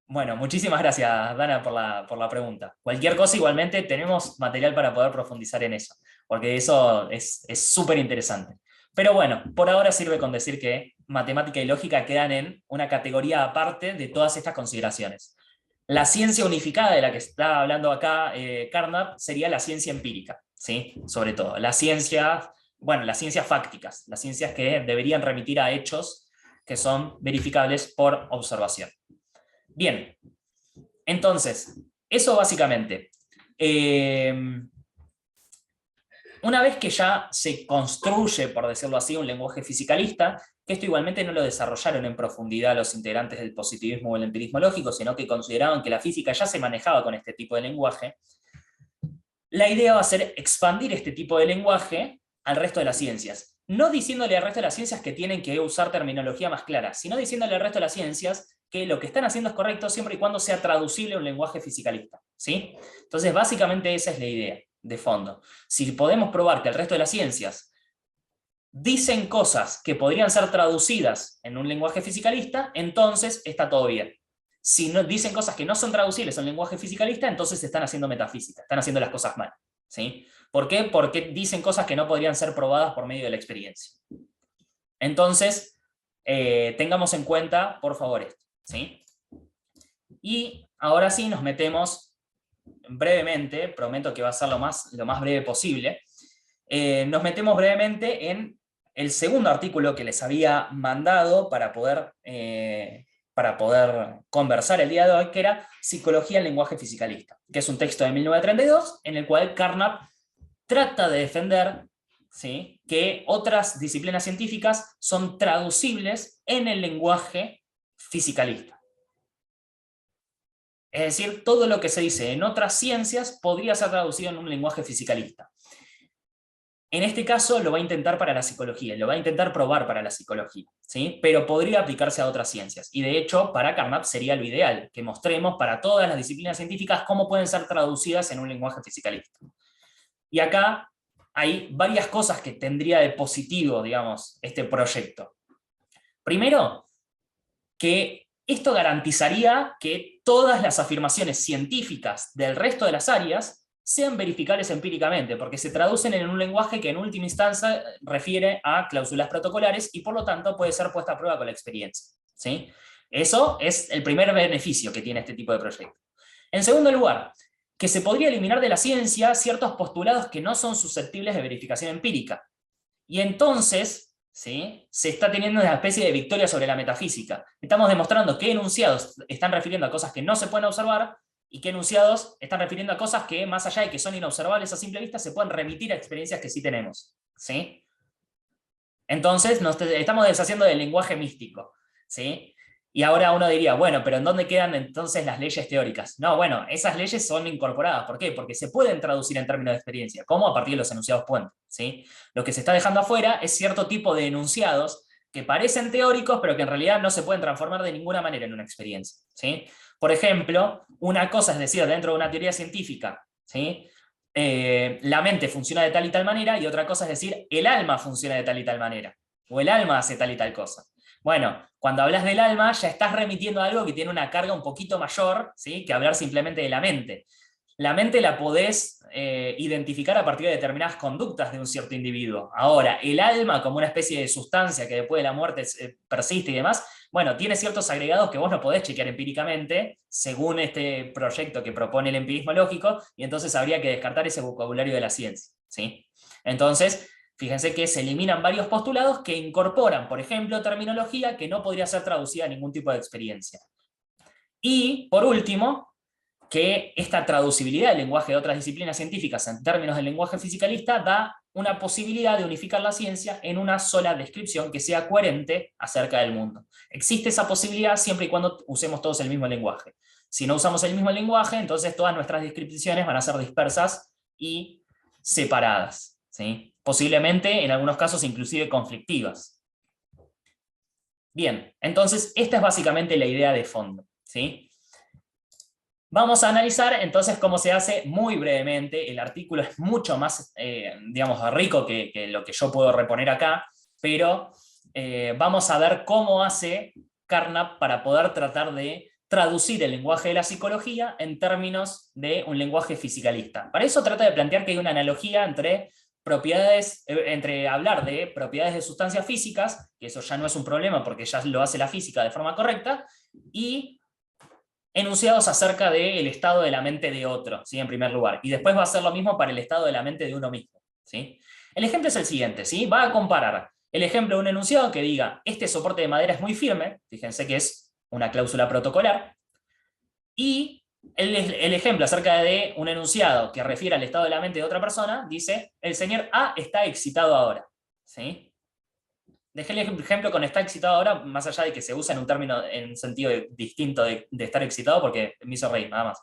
Bueno, muchísimas gracias, Dana, por la pregunta. Cualquier cosa, igualmente, tenemos material para poder profundizar en eso, porque eso es súper interesante. Pero bueno, por ahora sirve con decir que matemática y lógica quedan en una categoría aparte de todas estas consideraciones. La ciencia unificada de la que está hablando acá Carnap sería la ciencia empírica, ¿sí? Sobre todo. Las ciencias fácticas, las ciencias que deberían remitir a hechos que son verificables por observación. Bien, entonces, eso básicamente. Una vez que ya se construye, por decirlo así, un lenguaje fisicalista, que esto igualmente no lo desarrollaron en profundidad los integrantes del positivismo o el empirismo lógico, sino que consideraban que la física ya se manejaba con este tipo de lenguaje, la idea va a ser expandir este tipo de lenguaje al resto de las ciencias. No diciéndole al resto de las ciencias que tienen que usar terminología más clara, sino diciéndole al resto de las ciencias que lo que están haciendo es correcto siempre y cuando sea traducible a un lenguaje fisicalista, ¿sí? Entonces, básicamente esa es la idea de fondo. Si podemos probar que el resto de las ciencias dicen cosas que podrían ser traducidas en un lenguaje fisicalista, entonces está todo bien. Si no, dicen cosas que no son traducibles en un lenguaje fisicalista, entonces están haciendo metafísica, están haciendo las cosas mal, ¿sí? ¿Por qué? Porque dicen cosas que no podrían ser probadas por medio de la experiencia. Entonces, tengamos en cuenta, por favor, esto, ¿sí? Y ahora sí nos metemos brevemente, prometo que va a ser lo más breve posible, nos metemos brevemente en el segundo artículo que les había mandado para poder conversar el día de hoy, que era Psicología en lenguaje fisicalista, que es un texto de 1932, en el cual Carnap trata de defender, ¿sí?, que otras disciplinas científicas son traducibles en el lenguaje fisicalista. Es decir, todo lo que se dice en otras ciencias podría ser traducido en un lenguaje fisicalista. En este caso lo va a intentar para la psicología, lo va a intentar probar para la psicología, ¿sí? Pero podría aplicarse a otras ciencias. Y de hecho, para Carnap sería lo ideal, que mostremos para todas las disciplinas científicas cómo pueden ser traducidas en un lenguaje fisicalista. Y acá hay varias cosas que tendría de positivo, digamos, este proyecto. Primero, que esto garantizaría que todas las afirmaciones científicas del resto de las áreas sean verificables empíricamente, porque se traducen en un lenguaje que en última instancia refiere a cláusulas protocolares y por lo tanto puede ser puesta a prueba con la experiencia, ¿sí? Eso es el primer beneficio que tiene este tipo de proyecto. En segundo lugar, que se podría eliminar de la ciencia ciertos postulados que no son susceptibles de verificación empírica. Y entonces, ¿sí?, se está teniendo una especie de victoria sobre la metafísica. Estamos demostrando que enunciados están refiriendo a cosas que no se pueden observar y que enunciados están refiriendo a cosas que, más allá de que son inobservables a simple vista, se pueden remitir a experiencias que sí tenemos, ¿sí? Entonces nos estamos deshaciendo del lenguaje místico, ¿sí? Y ahora uno diría, bueno, pero ¿en dónde quedan entonces las leyes teóricas? No, bueno, esas leyes son incorporadas. ¿Por qué? Porque se pueden traducir en términos de experiencia, como a partir de los enunciados puentes, ¿sí? Lo que se está dejando afuera es cierto tipo de enunciados que parecen teóricos, pero que en realidad no se pueden transformar de ninguna manera en una experiencia, ¿sí? Por ejemplo, una cosa es decir, dentro de una teoría científica, ¿sí?, la mente funciona de tal y tal manera, y otra cosa es decir, el alma funciona de tal y tal manera, o el alma hace tal y tal cosa. Bueno, cuando hablas del alma ya estás remitiendo a algo que tiene una carga un poquito mayor, ¿sí?, que hablar simplemente de la mente. La mente la podés identificar a partir de determinadas conductas de un cierto individuo. Ahora, el alma como una especie de sustancia que después de la muerte persiste y demás, bueno, tiene ciertos agregados que vos no podés chequear empíricamente, según este proyecto que propone el empirismo lógico, y entonces habría que descartar ese vocabulario de la ciencia, ¿sí? Entonces, fíjense que se eliminan varios postulados que incorporan, por ejemplo, terminología que no podría ser traducida a ningún tipo de experiencia. Y, por último, que esta traducibilidad del lenguaje de otras disciplinas científicas en términos del lenguaje fisicalista da una posibilidad de unificar la ciencia en una sola descripción que sea coherente acerca del mundo. Existe esa posibilidad siempre y cuando usemos todos el mismo lenguaje. Si no usamos el mismo lenguaje, entonces todas nuestras descripciones van a ser dispersas y separadas, ¿sí? Posiblemente, en algunos casos, inclusive conflictivas. Bien, entonces esta es básicamente la idea de fondo, ¿sí? Vamos a analizar entonces cómo se hace muy brevemente. El artículo es mucho más, digamos, rico que lo que yo puedo reponer acá, pero vamos a ver cómo hace Carnap para poder tratar de traducir el lenguaje de la psicología en términos de un lenguaje fisicalista. Para eso trata de plantear que hay una analogía entre propiedades, entre hablar de propiedades de sustancias físicas, que eso ya no es un problema porque ya lo hace la física de forma correcta, y enunciados acerca del estado de la mente de otro, ¿sí? En primer lugar. Y después va a ser lo mismo para el estado de la mente de uno mismo, ¿sí? El ejemplo es el siguiente, ¿sí? Va a comparar el ejemplo de un enunciado que diga, este soporte de madera es muy firme, fíjense que es una cláusula protocolar, y el ejemplo acerca de un enunciado que refiere al estado de la mente de otra persona, dice, el señor A está excitado ahora, ¿sí? Dejé el ejemplo con está excitado ahora, más allá de que se usa en un término en sentido distinto de estar excitado, porque me hizo reír, nada más.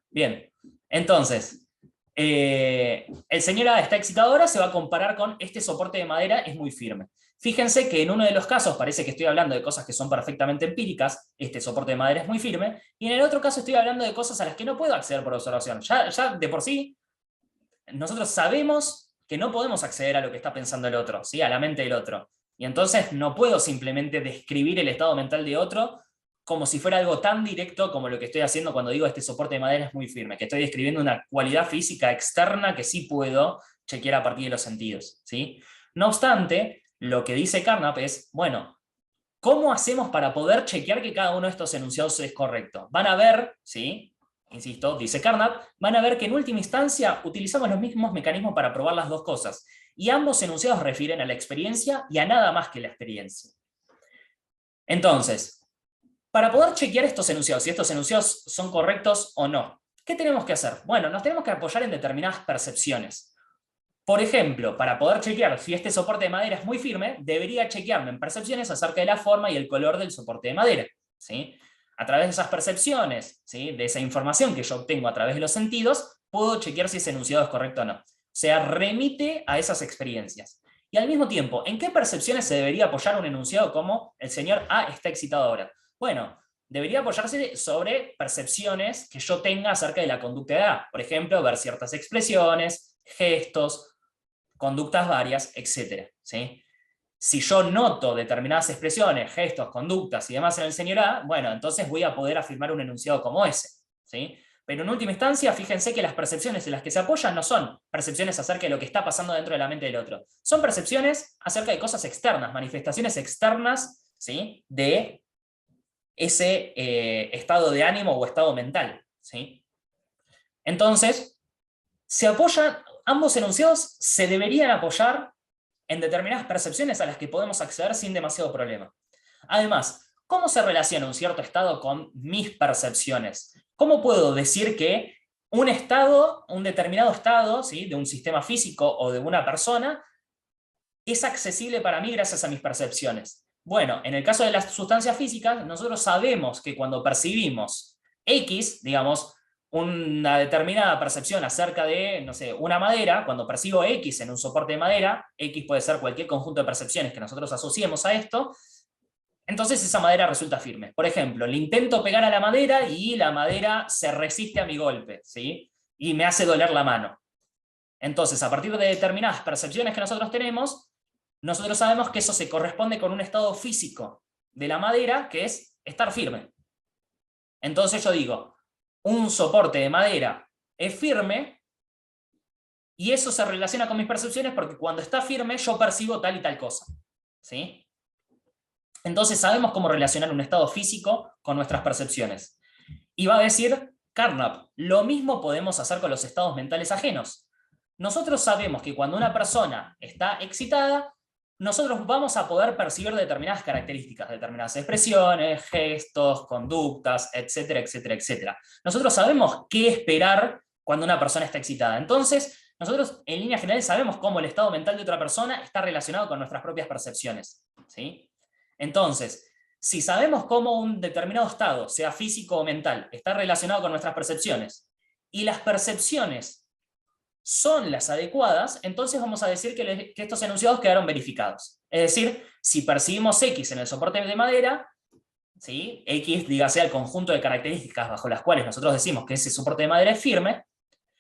Bien, entonces, el señor A está excitado ahora, se va a comparar con este soporte de madera, es muy firme. Fíjense que en uno de los casos parece que estoy hablando de cosas que son perfectamente empíricas, este soporte de madera es muy firme, y en el otro caso estoy hablando de cosas a las que no puedo acceder por observación. Ya de por sí, nosotros sabemos que no podemos acceder a lo que está pensando el otro, ¿sí? A la mente del otro. Y entonces no puedo simplemente describir el estado mental de otro como si fuera algo tan directo como lo que estoy haciendo cuando digo este soporte de madera es muy firme, que estoy describiendo una cualidad física externa que sí puedo chequear a partir de los sentidos, ¿sí? No obstante, lo que dice Carnap es, bueno, ¿cómo hacemos para poder chequear que cada uno de estos enunciados es correcto? Van a ver, ¿sí? Insisto, dice Carnap, van a ver que en última instancia utilizamos los mismos mecanismos para probar las dos cosas. Y ambos enunciados refieren a la experiencia y a nada más que la experiencia. Entonces, para poder chequear estos enunciados, si estos enunciados son correctos o no, ¿qué tenemos que hacer? Bueno, nos tenemos que apoyar en determinadas percepciones. Por ejemplo, para poder chequear si este soporte de madera es muy firme, debería chequearme en percepciones acerca de la forma y el color del soporte de madera, ¿sí? A través de esas percepciones, ¿sí? De esa información que yo obtengo a través de los sentidos, puedo chequear si ese enunciado es correcto o no. O sea, remite a esas experiencias. Y al mismo tiempo, ¿en qué percepciones se debería apoyar un enunciado como el señor A está excitado ahora? Bueno, debería apoyarse sobre percepciones que yo tenga acerca de la conducta de A. Por ejemplo, ver ciertas expresiones, gestos, conductas varias, etc. ¿Sí? Si yo noto determinadas expresiones, gestos, conductas y demás en el señor A, bueno, entonces voy a poder afirmar un enunciado como ese, ¿sí? Pero en última instancia, fíjense que las percepciones en las que se apoyan no son percepciones acerca de lo que está pasando dentro de la mente del otro. Son percepciones acerca de cosas externas, manifestaciones externas, ¿sí? De ese estado de ánimo o estado mental, ¿sí? Entonces, se apoyan, ambos enunciados se deberían apoyar en determinadas percepciones a las que podemos acceder sin demasiado problema. Además, ¿cómo se relaciona un cierto estado con mis percepciones? ¿Cómo puedo decir que un estado, un determinado estado, ¿sí? De un sistema físico o de una persona, es accesible para mí gracias a mis percepciones? Bueno, en el caso de las sustancias físicas, nosotros sabemos que cuando percibimos X, digamos, una determinada percepción acerca de, no sé, una madera, cuando percibo X en un soporte de madera, X puede ser cualquier conjunto de percepciones que nosotros asociemos a esto, entonces esa madera resulta firme. Por ejemplo, le intento pegar a la madera y la madera se resiste a mi golpe, ¿sí? Y me hace doler la mano. Entonces, a partir de determinadas percepciones que nosotros tenemos, nosotros sabemos que eso se corresponde con un estado físico de la madera, que es estar firme. Entonces yo digo, un soporte de madera es firme, y eso se relaciona con mis percepciones porque cuando está firme yo percibo tal y tal cosa. ¿Sí? Entonces sabemos cómo relacionar un estado físico con nuestras percepciones. Y va a decir Carnap, lo mismo podemos hacer con los estados mentales ajenos. Nosotros sabemos que cuando una persona está excitada, nosotros vamos a poder percibir determinadas características, determinadas expresiones, gestos, conductas, etcétera, etcétera, etcétera. Nosotros sabemos qué esperar cuando una persona está excitada. Entonces, nosotros en líneas generales sabemos cómo el estado mental de otra persona está relacionado con nuestras propias percepciones. ¿Sí? Entonces, si sabemos cómo un determinado estado, sea físico o mental, está relacionado con nuestras percepciones, y las percepciones son las adecuadas, entonces vamos a decir que estos enunciados quedaron verificados. Es decir, si percibimos X en el soporte de madera, ¿sí? X, dígase, al conjunto de características bajo las cuales nosotros decimos que ese soporte de madera es firme,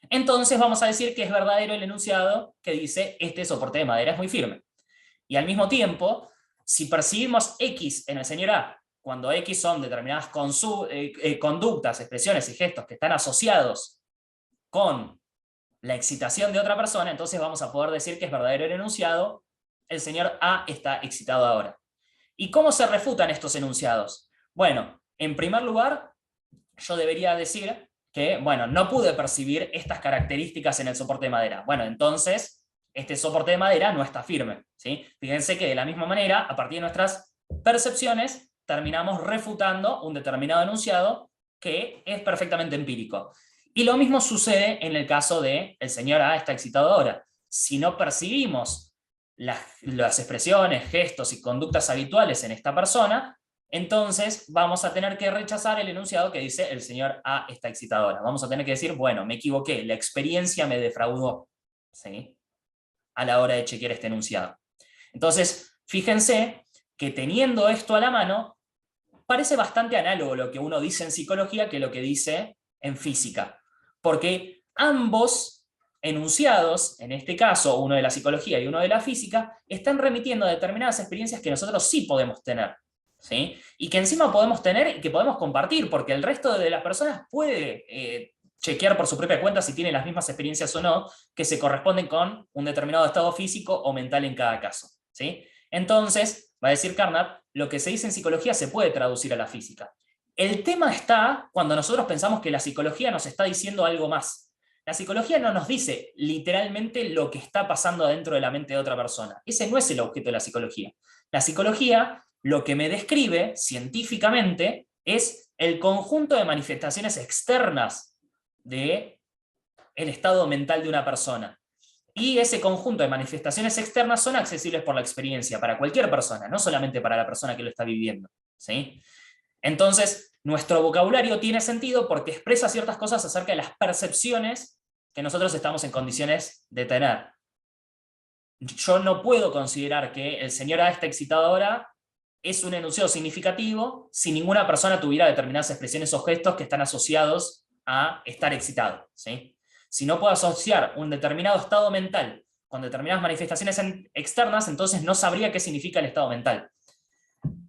entonces vamos a decir que es verdadero el enunciado que dice este soporte de madera es muy firme. Y al mismo tiempo, si percibimos X en el señor A, cuando X son determinadas conductas, expresiones y gestos que están asociados con la excitación de otra persona, entonces vamos a poder decir que es verdadero el enunciado, el señor A está excitado ahora. ¿Y cómo se refutan estos enunciados? Bueno, en primer lugar, yo debería decir que, bueno, no pude percibir estas características en el soporte de madera. Bueno, entonces, este soporte de madera no está firme. ¿Sí? Fíjense que de la misma manera, a partir de nuestras percepciones, terminamos refutando un determinado enunciado que es perfectamente empírico. Y lo mismo sucede en el caso de el señor A está excitado ahora. Si no percibimos las expresiones, gestos y conductas habituales en esta persona, entonces vamos a tener que rechazar el enunciado que dice el señor A está excitado ahora. Vamos a tener que decir, bueno, me equivoqué, la experiencia me defraudó, ¿sí? A la hora de chequear este enunciado. Entonces, fíjense que teniendo esto a la mano, parece bastante análogo lo que uno dice en psicología que lo que dice en física. Porque ambos enunciados, en este caso uno de la psicología y uno de la física, están remitiendo a determinadas experiencias que nosotros sí podemos tener. ¿Sí? Y que encima podemos tener y que podemos compartir, porque el resto de las personas puede chequear por su propia cuenta si tiene las mismas experiencias o no, que se corresponden con un determinado estado físico o mental en cada caso. ¿Sí? Entonces, va a decir Carnap, lo que se dice en psicología se puede traducir a la física. El tema está cuando nosotros pensamos que la psicología nos está diciendo algo más. La psicología no nos dice literalmente lo que está pasando dentro de la mente de otra persona. Ese no es el objeto de la psicología. La psicología lo que me describe científicamente es el conjunto de manifestaciones externas del estado mental de una persona. Y ese conjunto de manifestaciones externas son accesibles por la experiencia para cualquier persona, no solamente para la persona que lo está viviendo. ¿Sí? Entonces, nuestro vocabulario tiene sentido porque expresa ciertas cosas acerca de las percepciones que nosotros estamos en condiciones de tener. Yo no puedo considerar que el señor A está excitado ahora es un enunciado significativo si ninguna persona tuviera determinadas expresiones o gestos que están asociados a estar excitado. ¿Sí? Si no puedo asociar un determinado estado mental con determinadas manifestaciones externas, entonces no sabría qué significa el estado mental.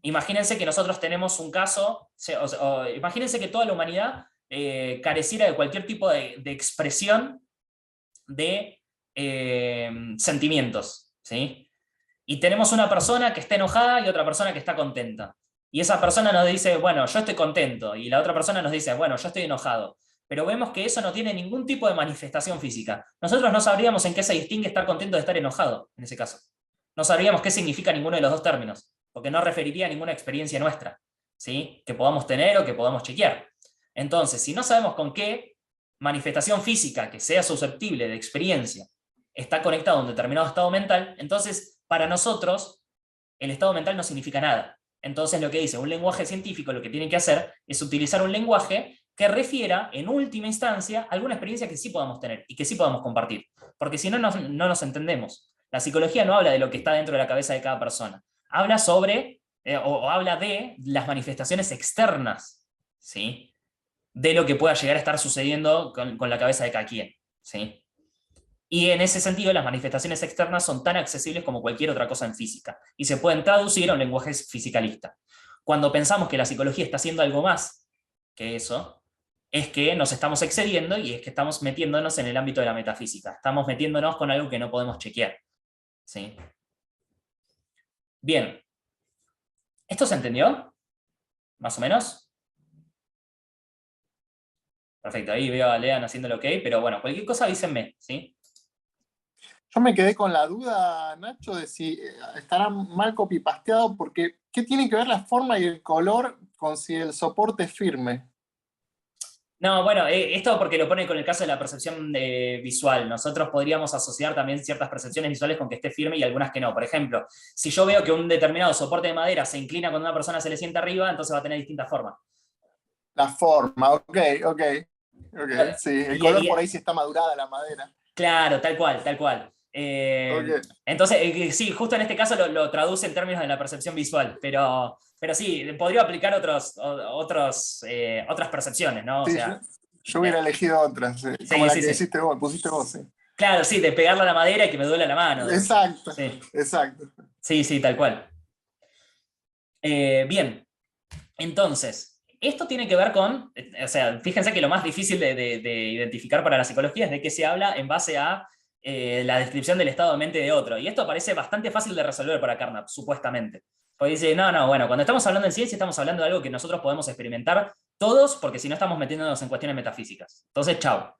Imagínense que nosotros tenemos un caso, imagínense que toda la humanidad careciera de cualquier tipo de expresión de sentimientos. ¿Sí? Y tenemos una persona que está enojada y otra persona que está contenta. Y esa persona nos dice, bueno, yo estoy contento. Y la otra persona nos dice, bueno, yo estoy enojado. Pero vemos que eso no tiene ningún tipo de manifestación física. Nosotros no sabríamos en qué se distingue estar contento de estar enojado, en ese caso. No sabríamos qué significa ninguno de los dos términos, porque no referiría a ninguna experiencia nuestra, ¿sí? Que podamos tener o que podamos chequear. Entonces, si no sabemos con qué manifestación física que sea susceptible de experiencia está conectado a un determinado estado mental, entonces para nosotros el estado mental no significa nada. Entonces lo que dice un lenguaje científico lo que tiene que hacer es utilizar un lenguaje que refiera en última instancia alguna experiencia que sí podamos tener y que sí podamos compartir. Porque si no, no nos entendemos. La psicología no habla de lo que está dentro de la cabeza de cada persona. Habla sobre, o habla de las manifestaciones externas, ¿sí? De lo que pueda llegar a estar sucediendo con la cabeza de cada quien. ¿Sí? Y en ese sentido las manifestaciones externas son tan accesibles como cualquier otra cosa en física, y se pueden traducir a un lenguaje fisicalista. Cuando pensamos que la psicología está haciendo algo más que eso, es que nos estamos excediendo y es que estamos metiéndonos en el ámbito de la metafísica. Estamos metiéndonos con algo que no podemos chequear. ¿Sí? Bien. ¿Esto se entendió? ¿Más o menos? Perfecto, ahí veo a Lean haciéndolo ok, pero bueno, cualquier cosa avísenme, ¿sí? Yo me quedé con la duda, Nacho, de si estará mal copy-pasteado, porque ¿qué tiene que ver la forma y el color con si el soporte es firme? No, bueno, esto porque lo pone con el caso de la percepción visual. Nosotros podríamos asociar también ciertas percepciones visuales con que esté firme y algunas que no. Por ejemplo, si yo veo que un determinado soporte de madera se inclina cuando una persona se le sienta arriba, entonces va a tener distintas formas. La forma, ok, sí, el color por ahí sí está madurada la madera. Claro, tal cual, tal cual. Ok. Entonces, sí, justo en este caso lo traduce en términos de la percepción visual, pero sí, podría aplicar otras percepciones, ¿no? O Sí, sea, yo hubiera elegido otras, como la que hiciste vos, pusiste vos, sí. Claro, sí, de pegarle a la madera y que me duele la mano. Exacto, Sí. exacto. Sí, tal cual. Bien, entonces, esto tiene que ver con, o sea, fíjense que lo más difícil de identificar para la psicología es de qué se habla en base a la descripción del estado de mente de otro. Y esto parece bastante fácil de resolver para Carnap, supuestamente. Porque dice, no, bueno, cuando estamos hablando en ciencia estamos hablando de algo que nosotros podemos experimentar todos, porque si no estamos metiéndonos en cuestiones metafísicas. Entonces, chao.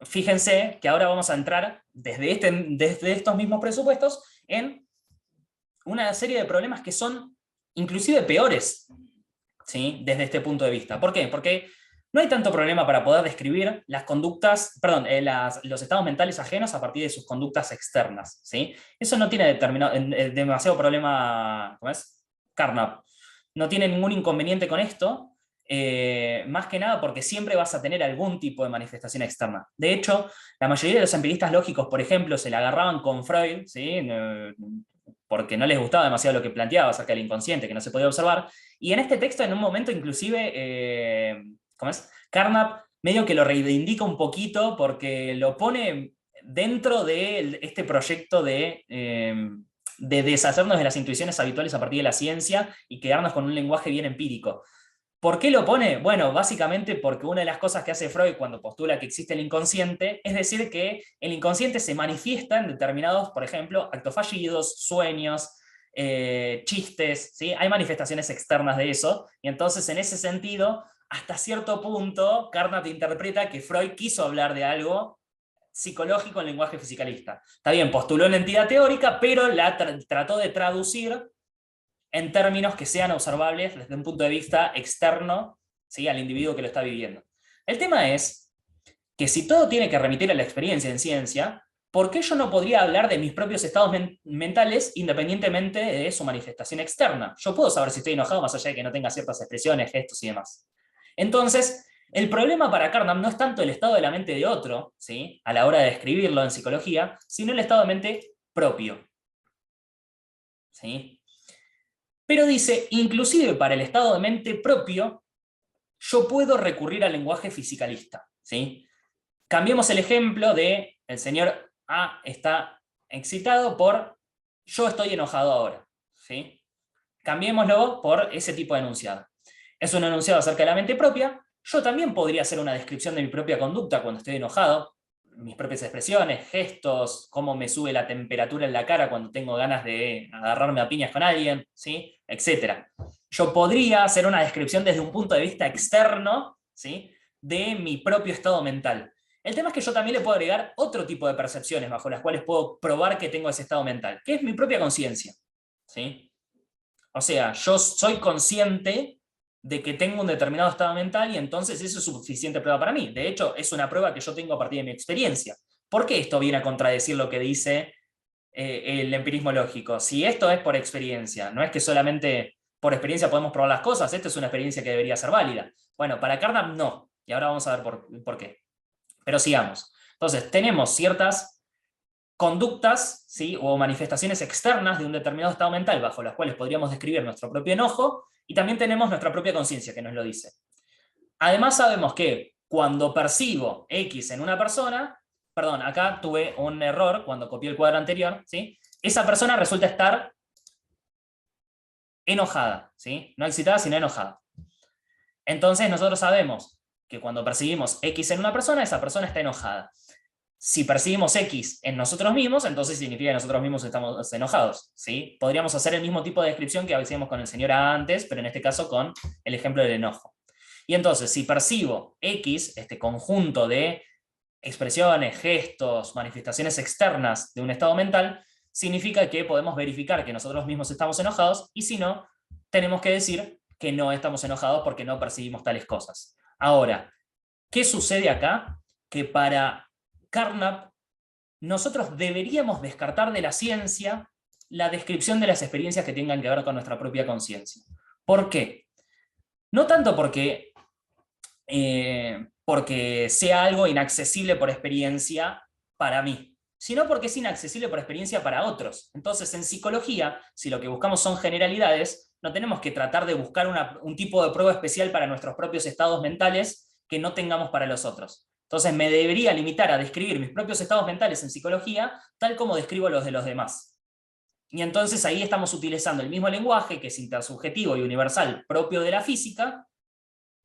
Fíjense que ahora vamos a entrar desde estos mismos presupuestos en una serie de problemas que son inclusive peores, ¿sí? Desde este punto de vista. ¿Por qué? Porque no hay tanto problema para poder describir las conductas, perdón, los estados mentales ajenos a partir de sus conductas externas, ¿sí? Eso no tiene demasiado problema, ¿cómo es? Carnap. No tiene ningún inconveniente con esto, más que nada porque siempre vas a tener algún tipo de manifestación externa. De hecho, la mayoría de los empiristas lógicos, por ejemplo, se la agarraban con Freud, ¿sí? Porque no les gustaba demasiado lo que planteaba acerca del inconsciente, que no se podía observar. Y en este texto, en un momento inclusive, ¿cómo es? Carnap medio que lo reivindica un poquito porque lo pone dentro de este proyecto de deshacernos de las intuiciones habituales a partir de la ciencia y quedarnos con un lenguaje bien empírico. ¿Por qué lo pone? Bueno, básicamente porque una de las cosas que hace Freud cuando postula que existe el inconsciente es decir que el inconsciente se manifiesta en determinados, por ejemplo, actos fallidos, sueños, chistes, ¿sí? Hay manifestaciones externas de eso, y entonces en ese sentido, hasta cierto punto, Carnap interpreta que Freud quiso hablar de algo psicológico en lenguaje fisicalista. Está bien, postuló una entidad teórica, pero la trató de traducir en términos que sean observables desde un punto de vista externo, ¿sí? Al individuo que lo está viviendo. El tema es que si todo tiene que remitir a la experiencia en ciencia, ¿por qué yo no podría hablar de mis propios estados mentales independientemente de su manifestación externa? Yo puedo saber si estoy enojado más allá de que no tenga ciertas expresiones, gestos y demás. Entonces, el problema para Carnap no es tanto el estado de la mente de otro, ¿sí? A la hora de describirlo en psicología, sino el estado de mente propio. ¿Sí? Pero dice, inclusive para el estado de mente propio, yo puedo recurrir al lenguaje fisicalista, ¿sí? Cambiemos el ejemplo de el señor A está excitado por yo estoy enojado ahora, ¿sí? Cambiémoslo por ese tipo de enunciado. Es un enunciado acerca de la mente propia. Yo también podría hacer una descripción de mi propia conducta cuando estoy enojado, mis propias expresiones, gestos, cómo me sube la temperatura en la cara cuando tengo ganas de agarrarme a piñas con alguien, ¿sí? Etcétera. Yo podría hacer una descripción desde un punto de vista externo, ¿sí? De mi propio estado mental. El tema es que yo también le puedo agregar otro tipo de percepciones bajo las cuales puedo probar que tengo ese estado mental, que es mi propia conciencia, ¿sí? O sea, yo soy consciente de que tengo un determinado estado mental y entonces eso es suficiente prueba para mí. De hecho, es una prueba que yo tengo a partir de mi experiencia. ¿Por qué esto viene a contradecir lo que dice el empirismo lógico? Si esto es por experiencia, no es que solamente por experiencia podemos probar las cosas, esto es una experiencia que debería ser válida. Bueno, para Carnap no, y ahora vamos a ver por qué. Pero sigamos. Entonces, tenemos ciertas conductas, ¿sí? O manifestaciones externas de un determinado estado mental bajo las cuales podríamos describir nuestro propio enojo, y también tenemos nuestra propia conciencia que nos lo dice. Además sabemos que cuando percibo X en una persona, perdón, acá tuve un error cuando copié el cuadro anterior, ¿sí? Esa persona resulta estar enojada, ¿sí? No excitada, sino enojada. Entonces nosotros sabemos que cuando percibimos X en una persona, esa persona está enojada. Si percibimos X en nosotros mismos, entonces significa que nosotros mismos estamos enojados, ¿sí? Podríamos hacer el mismo tipo de descripción que hacíamos con el señor A antes, pero en este caso con el ejemplo del enojo. Y entonces, si percibo X, este conjunto de expresiones, gestos, manifestaciones externas de un estado mental, significa que podemos verificar que nosotros mismos estamos enojados, y si no, tenemos que decir que no estamos enojados porque no percibimos tales cosas. Ahora, ¿qué sucede acá? Que para Carnap, nosotros deberíamos descartar de la ciencia la descripción de las experiencias que tengan que ver con nuestra propia conciencia. ¿Por qué? No tanto porque sea algo inaccesible por experiencia para mí, sino porque es inaccesible por experiencia para otros. Entonces, en psicología, si lo que buscamos son generalidades, no tenemos que tratar de buscar un tipo de prueba especial para nuestros propios estados mentales que no tengamos para los otros. Entonces me debería limitar a describir mis propios estados mentales en psicología tal como describo los de los demás. Y entonces ahí estamos utilizando el mismo lenguaje, que es intersubjetivo y universal, propio de la física,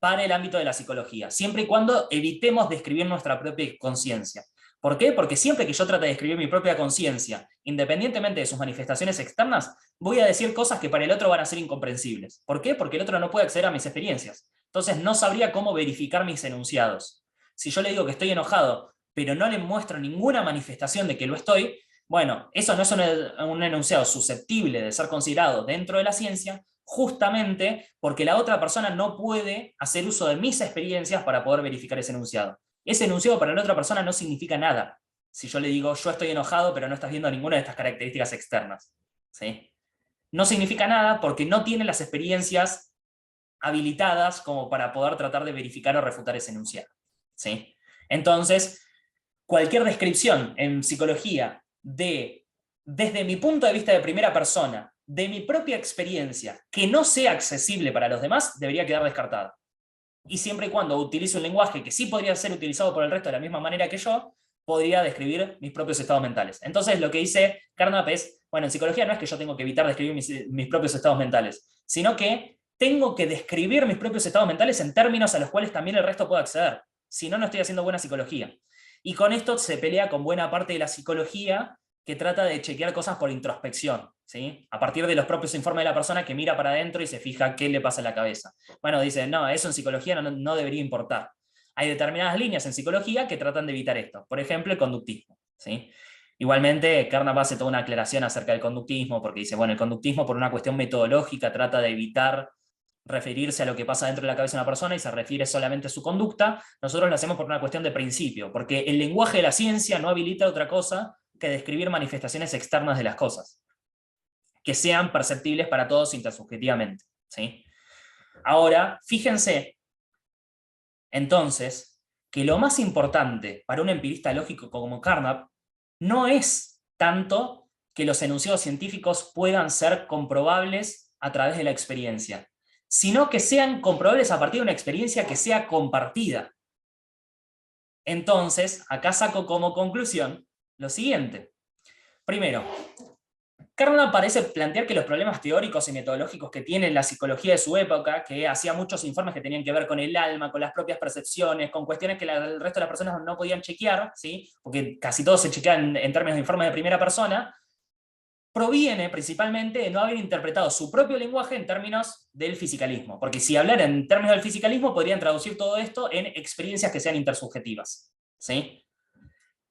para el ámbito de la psicología, siempre y cuando evitemos describir nuestra propia conciencia. ¿Por qué? Porque siempre que yo trate de describir mi propia conciencia, independientemente de sus manifestaciones externas, voy a decir cosas que para el otro van a ser incomprensibles. ¿Por qué? Porque el otro no puede acceder a mis experiencias. Entonces no sabría cómo verificar mis enunciados. Si yo le digo que estoy enojado, pero no le muestro ninguna manifestación de que lo estoy, bueno, eso no es un enunciado susceptible de ser considerado dentro de la ciencia, justamente porque la otra persona no puede hacer uso de mis experiencias para poder verificar ese enunciado. Ese enunciado para la otra persona no significa nada. Si yo le digo, yo estoy enojado, pero no estás viendo ninguna de estas características externas, ¿sí? No significa nada porque no tiene las experiencias habilitadas como para poder tratar de verificar o refutar ese enunciado, ¿sí? Entonces, cualquier descripción en psicología desde mi punto de vista de primera persona, de mi propia experiencia, que no sea accesible para los demás, debería quedar descartada. Y siempre y cuando utilice un lenguaje que sí podría ser utilizado por el resto de la misma manera que yo, podría describir mis propios estados mentales. Entonces lo que dice Carnap es, bueno, en psicología no es que yo tengo que evitar describir mis propios estados mentales, sino que tengo que describir mis propios estados mentales en términos a los cuales también el resto puede acceder. Si no, no estoy haciendo buena psicología. Y con esto se pelea con buena parte de la psicología que trata de chequear cosas por introspección, ¿sí? A partir de los propios informes de la persona que mira para adentro y se fija qué le pasa en la cabeza. Bueno, dice, no, eso en psicología no debería importar. Hay determinadas líneas en psicología que tratan de evitar esto. Por ejemplo, el conductismo, ¿sí? Igualmente, Carnap hace toda una aclaración acerca del conductismo, porque dice, bueno, el conductismo por una cuestión metodológica trata de evitar referirse a lo que pasa dentro de la cabeza de una persona y se refiere solamente a su conducta. Nosotros lo hacemos por una cuestión de principio, porque el lenguaje de la ciencia no habilita otra cosa que describir manifestaciones externas de las cosas, que sean perceptibles para todos intersubjetivamente, ¿sí? Ahora, fíjense, entonces, que lo más importante para un empirista lógico como Carnap no es tanto que los enunciados científicos puedan ser comprobables a través de la experiencia, sino que sean comprobables a partir de una experiencia que sea compartida. Entonces, acá saco como conclusión lo siguiente. Primero, Carnap parece plantear que los problemas teóricos y metodológicos que tiene la psicología de su época, que hacía muchos informes que tenían que ver con el alma, con las propias percepciones, con cuestiones que el resto de las personas no podían chequear, ¿sí? Porque casi todos se chequean en términos de informes de primera persona, proviene principalmente de no haber interpretado su propio lenguaje en términos del fisicalismo. Porque si hablaran en términos del fisicalismo, podrían traducir todo esto en experiencias que sean intersubjetivas, ¿sí?